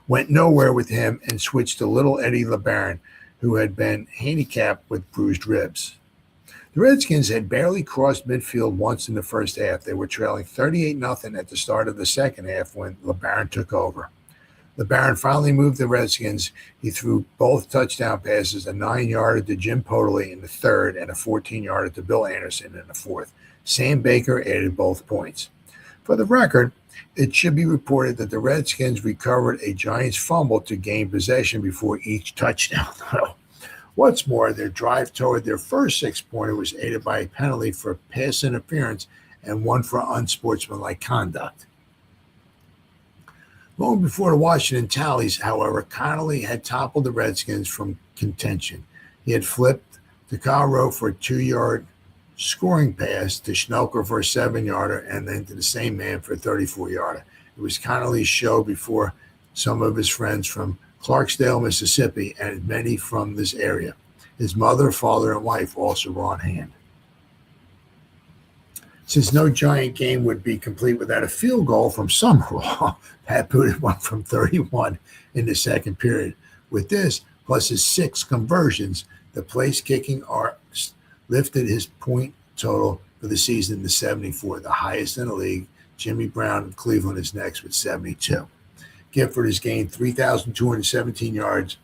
went nowhere with him, and switched to little Eddie LeBaron, who had been handicapped with bruised ribs. The Redskins had barely crossed midfield once in the first half. They were trailing 38-0 at the start of the second half when LeBaron took over. LeBaron finally moved the Redskins. He threw both touchdown passes, a 9-yarder to Jim Podoley in the third and a 14-yarder to Bill Anderson in the fourth. Sam Baker added both points. For the record, it should be reported that the Redskins recovered a Giants fumble to gain possession before each touchdown. What's more, their drive toward their first 6-pointer was aided by a penalty for pass interference and one for unsportsmanlike conduct. Long before the Washington tallies, however, Connolly had toppled the Redskins from contention. He had flipped to Kyle Rowe for a 2-yard scoring pass, to Schnelker for a 7-yarder, and then to the same man for a 34-yarder. It was Connolly's show before some of his friends from Clarksdale, Mississippi, and many from this area. His mother, father, and wife also were on hand. Since no Giant game would be complete without a field goal from Summerall, Pat booted one from 31 in the second period. With this, plus his 6 conversions, the place-kicking artist lifted his point total for the season to 74, the highest in the league. Jimmy Brown of Cleveland is next with 72. Gifford has gained 3,217 yards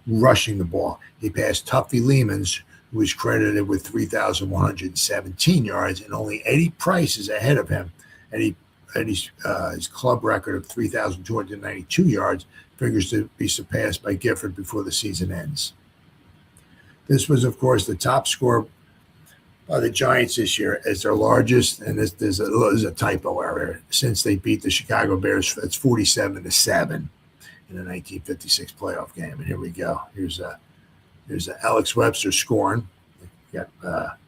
rushing the ball. He passed Tuffy Lehmans, who is credited with 3,117 yards, and only Eddie Price is ahead of him. Eddie's club record of 3,292 yards figures to be surpassed by Gifford before the season ends. This was, of course, the top score by the Giants this year as their largest, and there's a typo error, since they beat the Chicago Bears. It's 47-7 in the 1956 playoff game. And here we go. Here's Alex Webster scoring. You got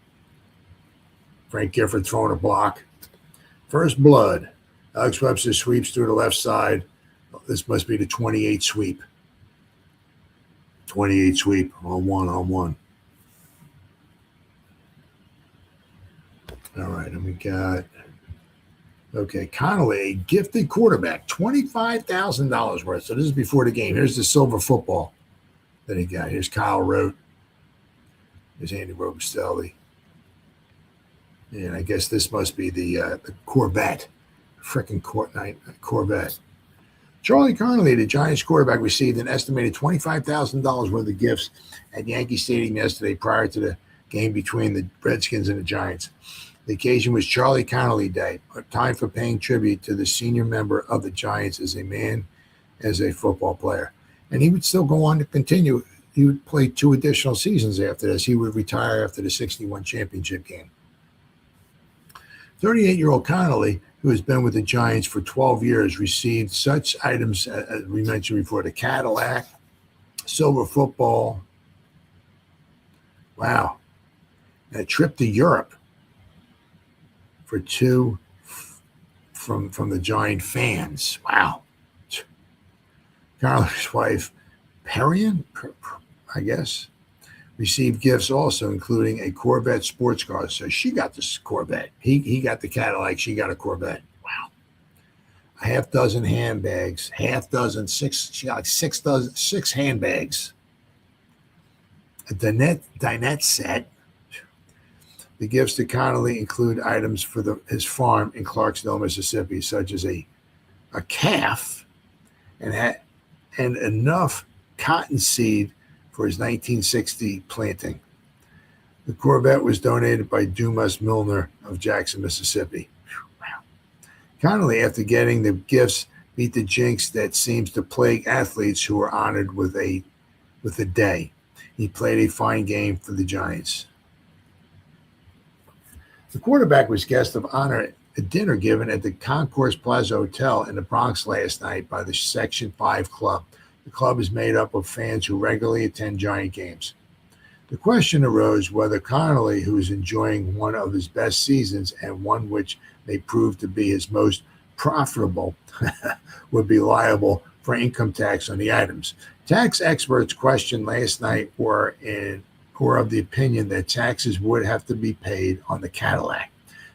Frank Gifford throwing a block. First blood. Alex Webster sweeps through the left side. This must be the 28 sweep. 28 sweep on one. All right, and we got, Connolly, a gifted quarterback, $25,000 worth. So this is before the game. Here's the silver football that he got. Here's Kyle Rote. Here's Andy Robustelli. And I guess this must be the Corvette. Freaking Corvette. Charlie Connolly, the Giants quarterback, received an estimated $25,000 worth of gifts at Yankee Stadium yesterday prior to the game between the Redskins and the Giants. The occasion was Charlie Connolly Day, a time for paying tribute to the senior member of the Giants as a football player. And he would still go on to continue. He would play 2 additional seasons after this. He would retire after the 61 championship game. 38-year-old Connolly, who has been with the Giants for 12 years, received such items as we mentioned before: the Cadillac, silver football. Wow. And a trip to Europe for 2 from the Giant fans. Wow. Connolly's wife, Perian, I guess, received gifts also, including a Corvette sports car. So she got this Corvette. He got the Cadillac. She got a Corvette. Wow. A half dozen handbags. She got 6 handbags. A dinette set. The gifts to Connolly include items for his farm in Clarksdale, Mississippi, such as a calf and enough cottonseed for his 1960 planting. The Corvette was donated by Dumas Milner of Jackson, Mississippi. Wow. Connolly, after getting the gifts, beat the jinx that seems to plague athletes who are honored with a day. He played a fine game for the Giants. The quarterback was guest of honor at a dinner given at the Concourse Plaza Hotel in the Bronx last night by the Section 5 Club. The club is made up of fans who regularly attend Giant games. The question arose whether Connolly, who is enjoying one of his best seasons and one which may prove to be his most profitable, would be liable for income tax on the items. Tax experts questioned last night were of the opinion that taxes would have to be paid on the Cadillac.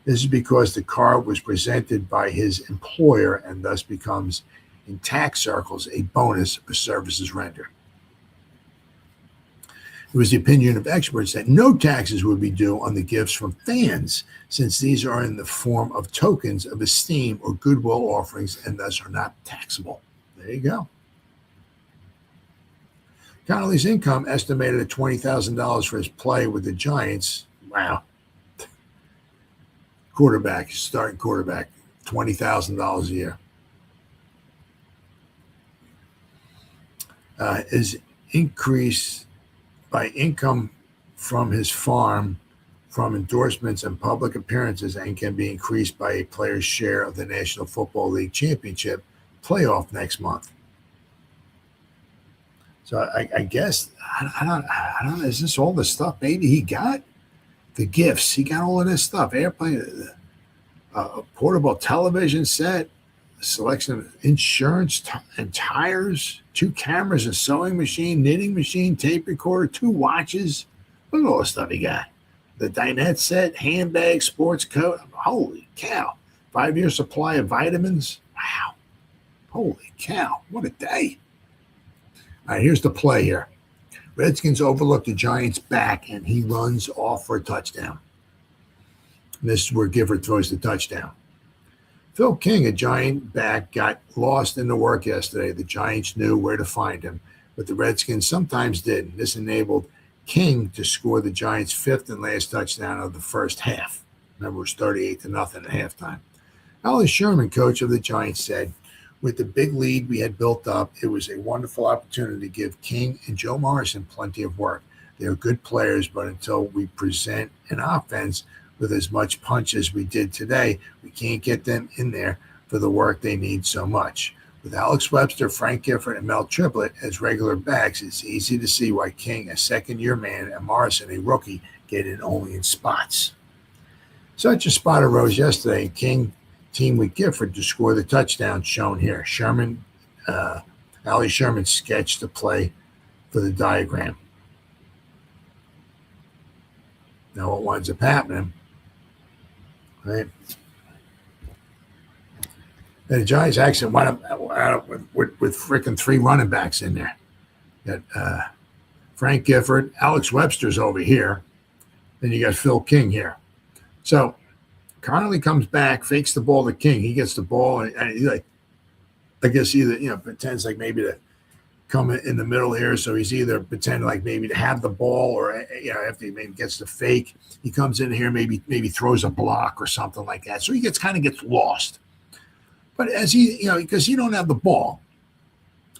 This is because the car was presented by his employer and thus becomes, in tax circles, a bonus for services rendered. It was the opinion of experts that no taxes would be due on the gifts from fans, since these are in the form of tokens of esteem or goodwill offerings and thus are not taxable. There you go. Connolly's income estimated at $20,000 for his play with the Giants. Wow. Quarterback, starting quarterback, $20,000 a year. Is increased by income from his farm, from endorsements and public appearances, and can be increased by a player's share of the National Football League Championship playoff next month. So I guess, I don't know, is this all the stuff maybe he got? The gifts, he got all of this stuff, airplane, a portable television set, a selection of insurance and tires, 2 cameras, a sewing machine, knitting machine, tape recorder, 2 watches. Look at all the stuff he got. The dinette set, handbag, sports coat. Holy cow. 5-year supply of vitamins. Wow. Holy cow. What a day. All right, here's the play here. Redskins overlook the Giants' back, and he runs off for a touchdown. And this is where Griffith throws the touchdown. Phil King, a Giant back, got lost in the work yesterday. The Giants knew where to find him, but the Redskins sometimes didn't. This enabled King to score the Giants' 5th and last touchdown of the first half. Remember, it was 38-0 at halftime. Ollie Sherman, coach of the Giants, said, with the big lead we had built up, it was a wonderful opportunity to give King and Joe Morrison plenty of work. They are good players, but until we present an offense with as much punch as we did today, we can't get them in there for the work they need so much. With Alex Webster, Frank Gifford, and Mel Triplett as regular backs, it's easy to see why King, a second-year man, and Morrison, a rookie, get in only in spots. Such a spot arose yesterday, and King team with Gifford to score the touchdown shown here. Ollie Sherman sketched the play for the diagram. Now what winds up happening, right? And the Giants actually wound up with freaking 3 running backs in there. Got Frank Gifford, Alex Webster's over here, then you got Phil King here. So Connolly comes back, fakes the ball to King. He gets the ball, and he, like, I guess either, pretends like maybe to come in the middle here. So he's either pretending like maybe to have the ball, or after he maybe gets the fake, he comes in here, maybe throws a block or something like that. So he kind of gets lost. But as he, because he don't have the ball.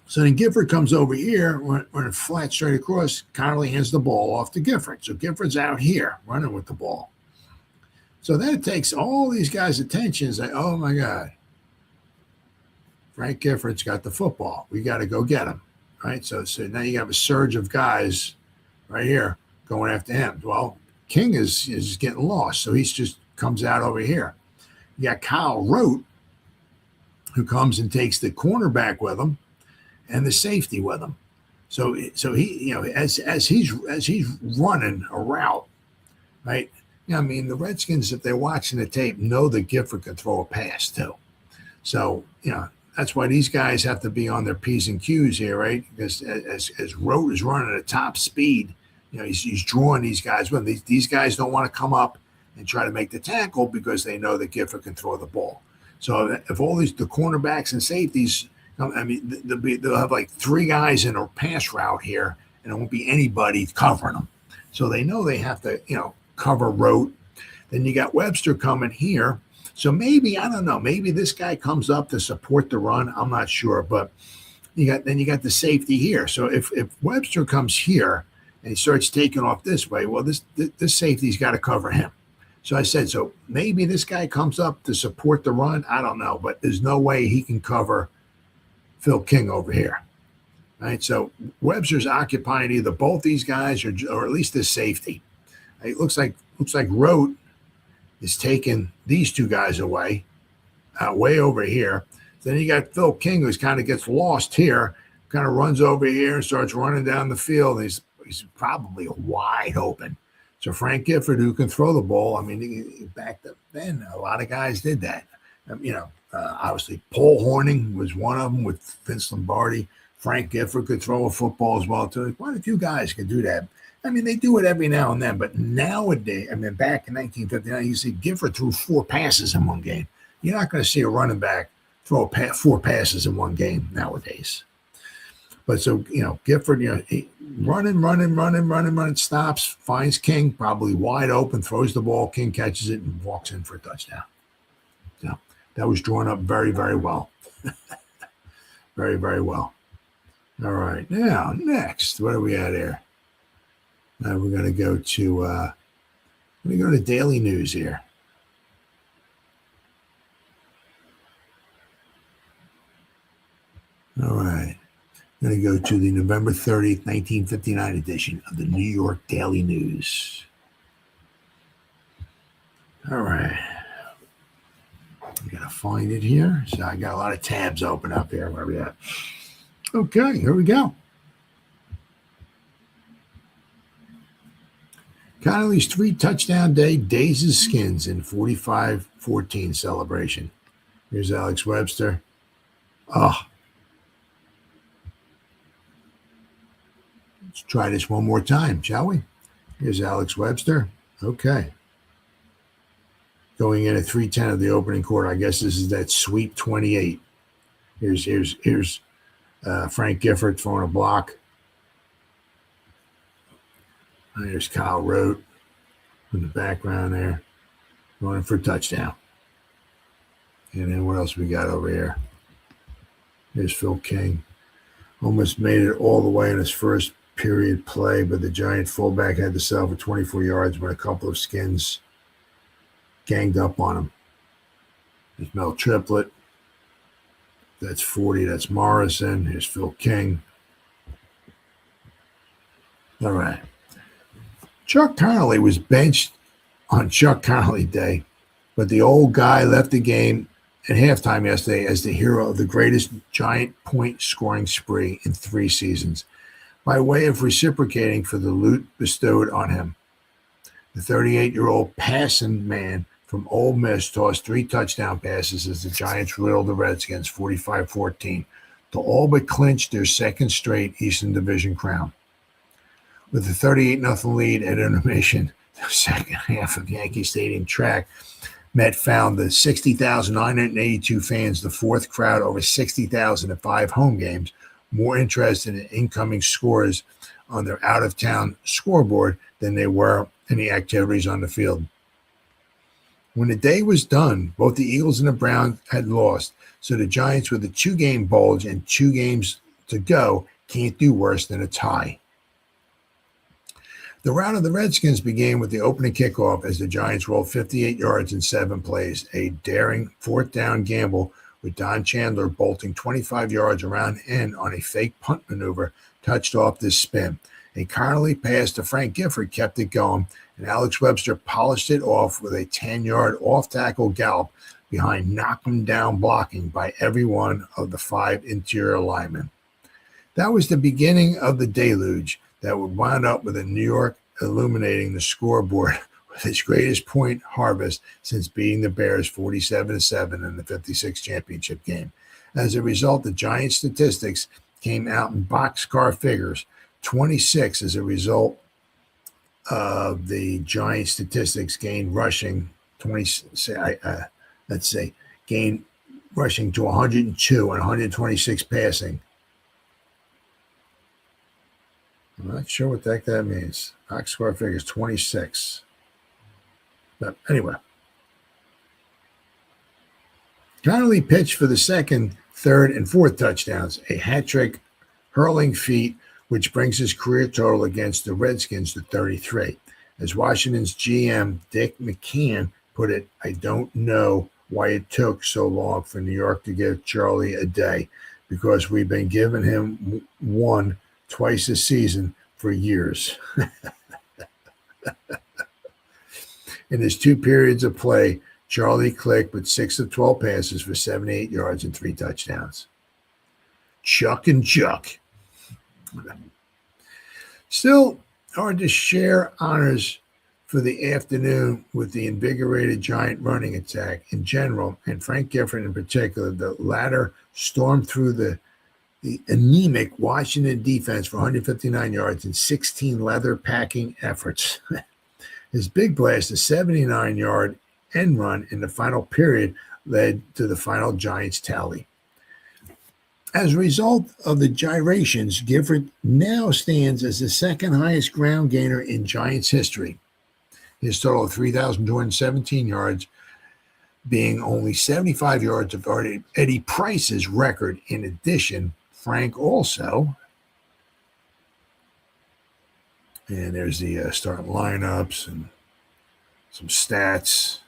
So then Gifford comes over here, when it flat straight across, Connolly hands the ball off to Gifford. So Gifford's out here running with the ball. So then it takes all these guys' attention. It's like, oh, my God. Frank Gifford's got the football. We got to go get him, right? So now you have a surge of guys right here going after him. Well, King is getting lost, so he just comes out over here. You got Kyle Rote, who comes and takes the cornerback with him and the safety with him. So he, as he's running a route, right? The Redskins, if they're watching the tape, know that Gifford can throw a pass too. So, that's why these guys have to be on their P's and Q's here, right? Because as Rote is running at top speed, he's drawing these guys with him. These guys don't want to come up and try to make the tackle because they know that Gifford can throw the ball. So if all the cornerbacks and safeties, they'll have like 3 guys in a pass route here, and there won't be anybody covering them. So they know they have to, cover Rote. Then you got Webster coming here. So maybe, I don't know, maybe this guy comes up to support the run. I'm not sure, but you got the safety here. So if Webster comes here and he starts taking off this way, well, this safety's got to cover him. So I said, so maybe this guy comes up to support the run. I don't know, but there's no way he can cover Phil King over here. Right? So Webster's occupying either both these guys or at least this safety. It looks like Rote is taking these 2 guys away, way over here. Then you got Phil King, who's kind of gets lost here, kind of runs over here and starts running down the field. He's probably wide open. So Frank Gifford, who can throw the ball, I mean, back then, a lot of guys did that. Obviously, Paul Hornung was one of them with Vince Lombardi. Frank Gifford could throw a football as well, too. Quite a few guys could do that. I mean, they do it every now and then, but nowadays, I mean, back in 1959, you see Gifford threw 4 passes in one game. You're not going to see a running back throw 4 passes in one game nowadays. But so, Gifford, he running, stops, finds King, probably wide open, throws the ball, King catches it, and walks in for a touchdown. So that was drawn up very, very well. Very, very well. All right. Now, next, what are we at here? Now we're going to go to Daily News here. All right. I'm going to go to the November 30th, 1959 edition of the New York Daily News. All right. I got to find it here. So I got a lot of tabs open up here. Where are we at? Okay, here we go. Connolly's 3-touchdown day dazes Skins in 45-14 celebration. Here's Alex Webster. Let's try this one more time, shall we? Here's Alex Webster. Okay. Going in at 3:10 of the opening quarter. I guess this is that sweep 28. Here's Frank Gifford throwing a block. There's Kyle Rote in the background there, running for a touchdown. And then what else we got over here? Here's Phil King. Almost made it all the way in his first period play, but the Giant fullback had to settle for 24 yards when a couple of Skins ganged up on him. There's Mel Triplett. That's 40. That's Morrison. Here's Phil King. All right. Chuck Connolly was benched on Chuck Connolly Day, but the old guy left the game at halftime yesterday as the hero of the greatest Giant point-scoring spree in 3 seasons, by way of reciprocating for the loot bestowed on him. The 38-year-old passing man from Ole Miss tossed 3 touchdown passes as the Giants riddled the Redskins 45-14 to all but clinch their second straight Eastern Division crown. With a 38-0 lead at intermission, the second half of Yankee Stadium track, Met found the 60,982 fans, the fourth crowd over 60,000 at 5 home games, more interested in incoming scores on their out-of-town scoreboard than they were in the activities on the field. When the day was done, both the Eagles and the Browns had lost, so the Giants, with a 2-game bulge and 2 games to go, can't do worse than a tie. The rout of the Redskins began with the opening kickoff as the Giants rolled 58 yards in 7 plays, a daring 4th-down gamble with Don Chandler bolting 25 yards around end on a fake punt maneuver touched off this spin. A Connolly pass to Frank Gifford kept it going, and Alex Webster polished it off with a 10-yard off-tackle gallop behind knock-em-down blocking by every one of the 5 interior linemen. That was the beginning of the deluge that would wind up with New York illuminating the scoreboard with its greatest point harvest since beating the Bears 47-7 in the 56 championship game. As a result, the Giants' statistics came out in boxcar figures. 26 as a result of the Giants' statistics gained rushing gained rushing to 102 and 126 passing. I'm not sure what the heck that means. Box score figures 26. But anyway. Connolly pitched for the second, third, and fourth touchdowns, a hat trick hurling feat, which brings his career total against the Redskins to 33. As Washington's GM, Dick McCann, put it, I don't know why it took so long for New York to give Charlie a day, because we've been giving him one twice a season for years. In his 2 periods of play, Charlie clicked with 6 of 12 passes for 78 yards and 3 touchdowns. Chuck and Chuck. Still hard to share honors for the afternoon with the invigorated Giant running attack in general, and Frank Gifford in particular. The latter stormed through the anemic Washington defense for 159 yards and 16 leather-packing efforts. His big blast, a 79-yard end run in the final period, led to the final Giants tally. As a result of the gyrations, Gifford now stands as the second highest ground gainer in Giants history. His total of 3,217 yards being only 75 yards of Eddie Price's record. In addition, Frank also, and there's the starting lineups and some stats.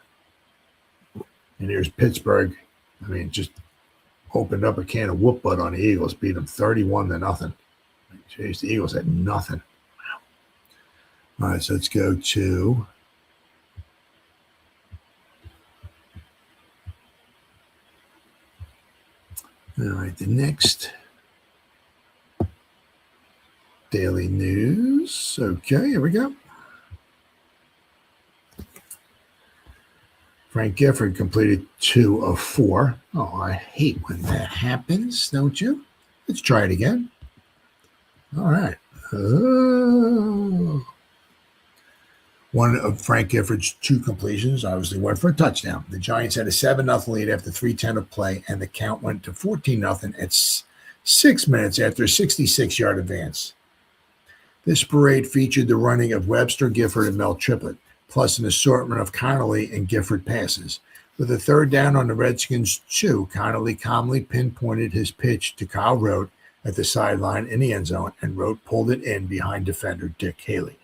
And here's Pittsburgh. I mean, just opened up a can of whoop butt on the Eagles, beat them 31-0. Jeez, the Eagles had nothing. Wow. All right, so let's go to all right, the next daily news. Okay, here we go. Frank Gifford completed 2 of 4. Oh, I hate when that happens, don't you? Let's try it again. All right. One of Frank Gifford's 2 completions obviously went for a touchdown. The Giants had a 7-0 lead after 3:10 of play, and the count went to 14-0 at 6 minutes after a 66-yard advance. This parade featured the running of Webster, Gifford, and Mel Triplett, plus an assortment of Connolly and Gifford passes. With a 3rd down on the Redskins' 2, Connolly calmly pinpointed his pitch to Kyle Rote at the sideline in the end zone, and Rote pulled it in behind defender Dick Haley.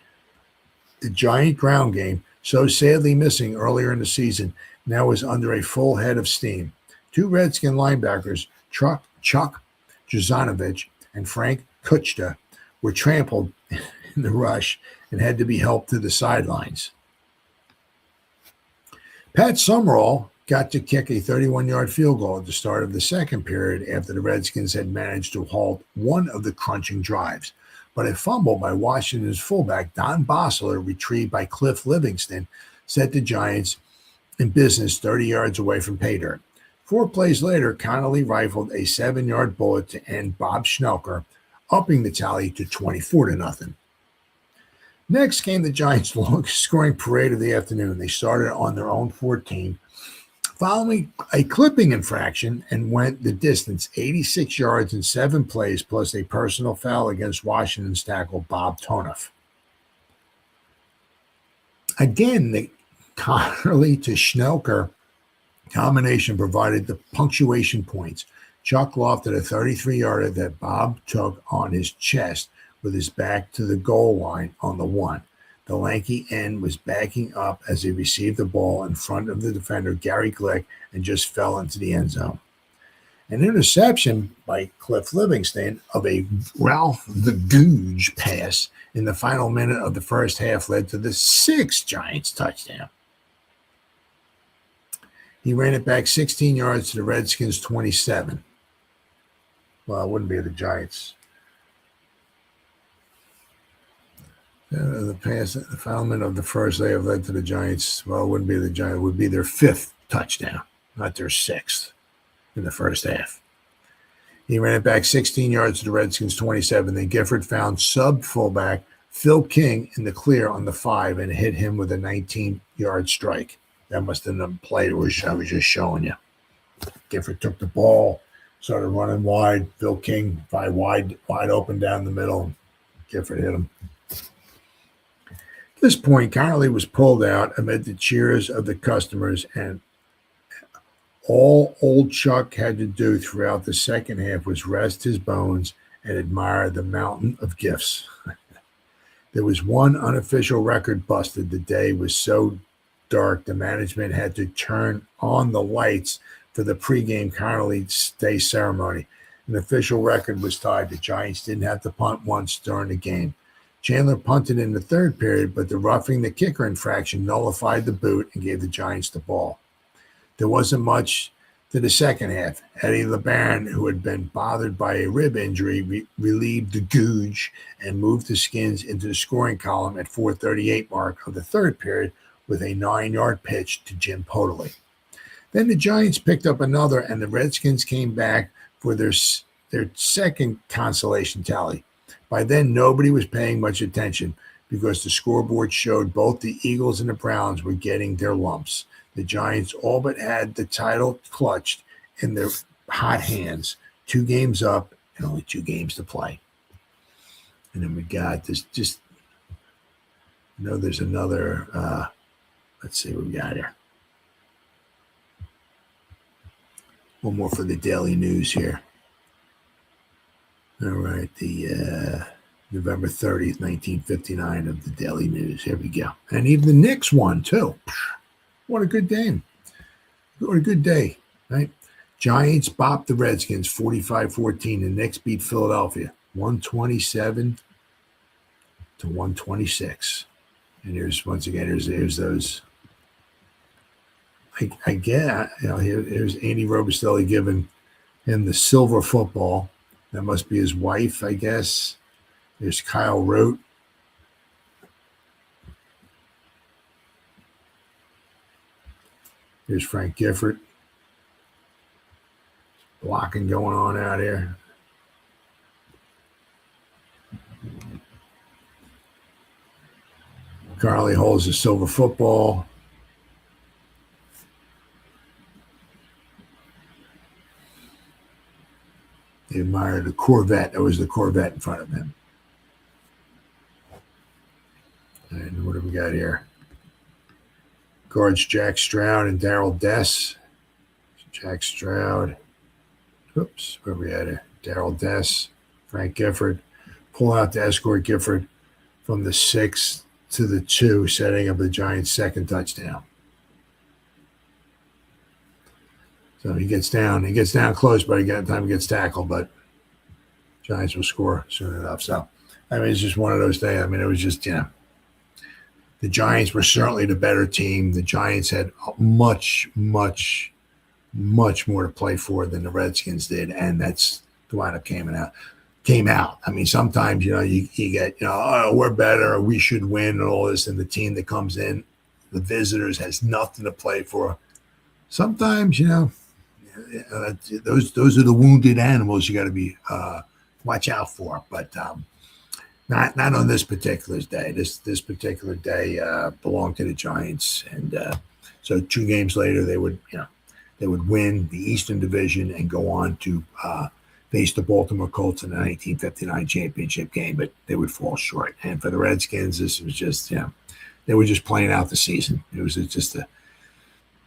The Giant ground game, so sadly missing earlier in the season, now was under a full head of steam. 2 Redskin linebackers, Chuck Jazanovich and Frank Kuchta, were trampled in the rush and had to be helped to the sidelines. Pat Summerall got to kick a 31-yard field goal at the start of the second period after the Redskins had managed to halt one of the crunching drives. But a fumble by Washington's fullback, Don Bossler, retrieved by Cliff Livingston, set the Giants in business 30 yards away from pay dirt. 4 plays later, Connolly rifled a 7-yard bullet to end Bob Schnelker, upping the tally to 24-0. Next came the Giants' longest scoring parade of the afternoon. They started on their own 14, following a clipping infraction, and went the distance, 86 yards in 7 plays, plus a personal foul against Washington's tackle, Bob Tonoff. Again, the Connolly to Schnelker combination provided the punctuation points. Chuck lofted a 33-yarder that Bob took on his chest with his back to the goal line on the 1. The lanky end was backing up as he received the ball in front of the defender, Gary Glick, and just fell into the end zone. An interception by Cliff Livingston of a Ralph the Googe pass in the final minute of the first half led to the 6th Giants touchdown. He ran it back 16 yards to the Redskins' 27. Well, it wouldn't be the Giants. The pass, the final minute of the first they have led to the Giants. Well, it wouldn't be the Giants. It would be their 5th touchdown, not their 6th in the first half. He ran it back 16 yards to the Redskins' 27. Then Gifford found sub-fullback Phil King in the clear on the 5 and hit him with a 19-yard strike. That must have been the play I was just showing you. Gifford took the ball, started running wide. Phil King wide open down the middle. Gifford hit him. At this point, Connolly was pulled out amid the cheers of the customers, and all old Chuck had to do throughout the second half was rest his bones and admire the mountain of gifts. There was one unofficial record busted. The day was so dark, the management had to turn on the lights for the pregame Connolly Day ceremony. An official record was tied. The Giants didn't have to punt once during the game. Chandler punted in the 3rd period, but the roughing the kicker infraction nullified the boot and gave the Giants the ball. There wasn't much to the second half. Eddie LeBaron, who had been bothered by a rib injury, relieved the Googe and moved the Skins into the scoring column at 4:38 mark of the third period with a 9-yard pitch to Jim Podoley. Then the Giants picked up another, and the Redskins came back for their second consolation tally. By then, nobody was paying much attention because the scoreboard showed both the Eagles and the Browns were getting their lumps. The Giants all but had the title clutched in their hot hands. 2 games up and only 2 games to play. And then we got this there's another, let's see what we got here. One more for the Daily News here. All right, the November 30th, 1959 of the Daily News. Here we go. And even the Knicks won, too. What a good game. What a good day, right? Giants bopped the Redskins 45-14. The Knicks beat Philadelphia 127 to 126. And here's, once again, here's those. I get, here's Andy Robustelli giving him the silver football. That must be his wife, I guess. There's Kyle Rote. Here's Frank Gifford. Blocking going on out here. Carly holds the silver football. They admired the Corvette. That was the Corvette in front of him. And what do we got here? Guards Jack Stroud and Darrell Dess. Jack Stroud. Oops, where we at here? Darrell Dess, Frank Gifford. Pull out to escort Gifford from the 6 to the 2, setting up the Giants' second touchdown. So he gets down close, by the time he gets tackled, but Giants will score soon enough. So, I mean, it's just one of those days. I mean, it was just, the Giants were certainly the better team. The Giants had much, much, much more to play for than the Redskins did, and that's the lineup came out. I mean, sometimes, you get, oh, we're better, or we should win, and all this, and the team that comes in, the visitors, has nothing to play for. Sometimes, those are the wounded animals you got to be watch out for, but not on this particular day. This particular day belonged to the Giants, and so 2 games later they would win the Eastern Division and go on to face the Baltimore Colts in the 1959 championship game, but they would fall short. And for the Redskins, this was just they were just playing out the season. It was just a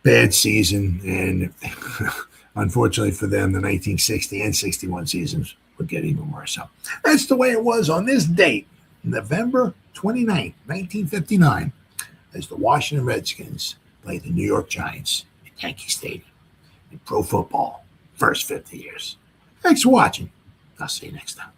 bad season, and unfortunately for them, the 1960 and 61 seasons would get even worse. So that's the way it was on this date, November 29th, 1959, as the Washington Redskins played the New York Giants at Yankee Stadium in pro football, first 50 years. Thanks for watching. I'll see you next time.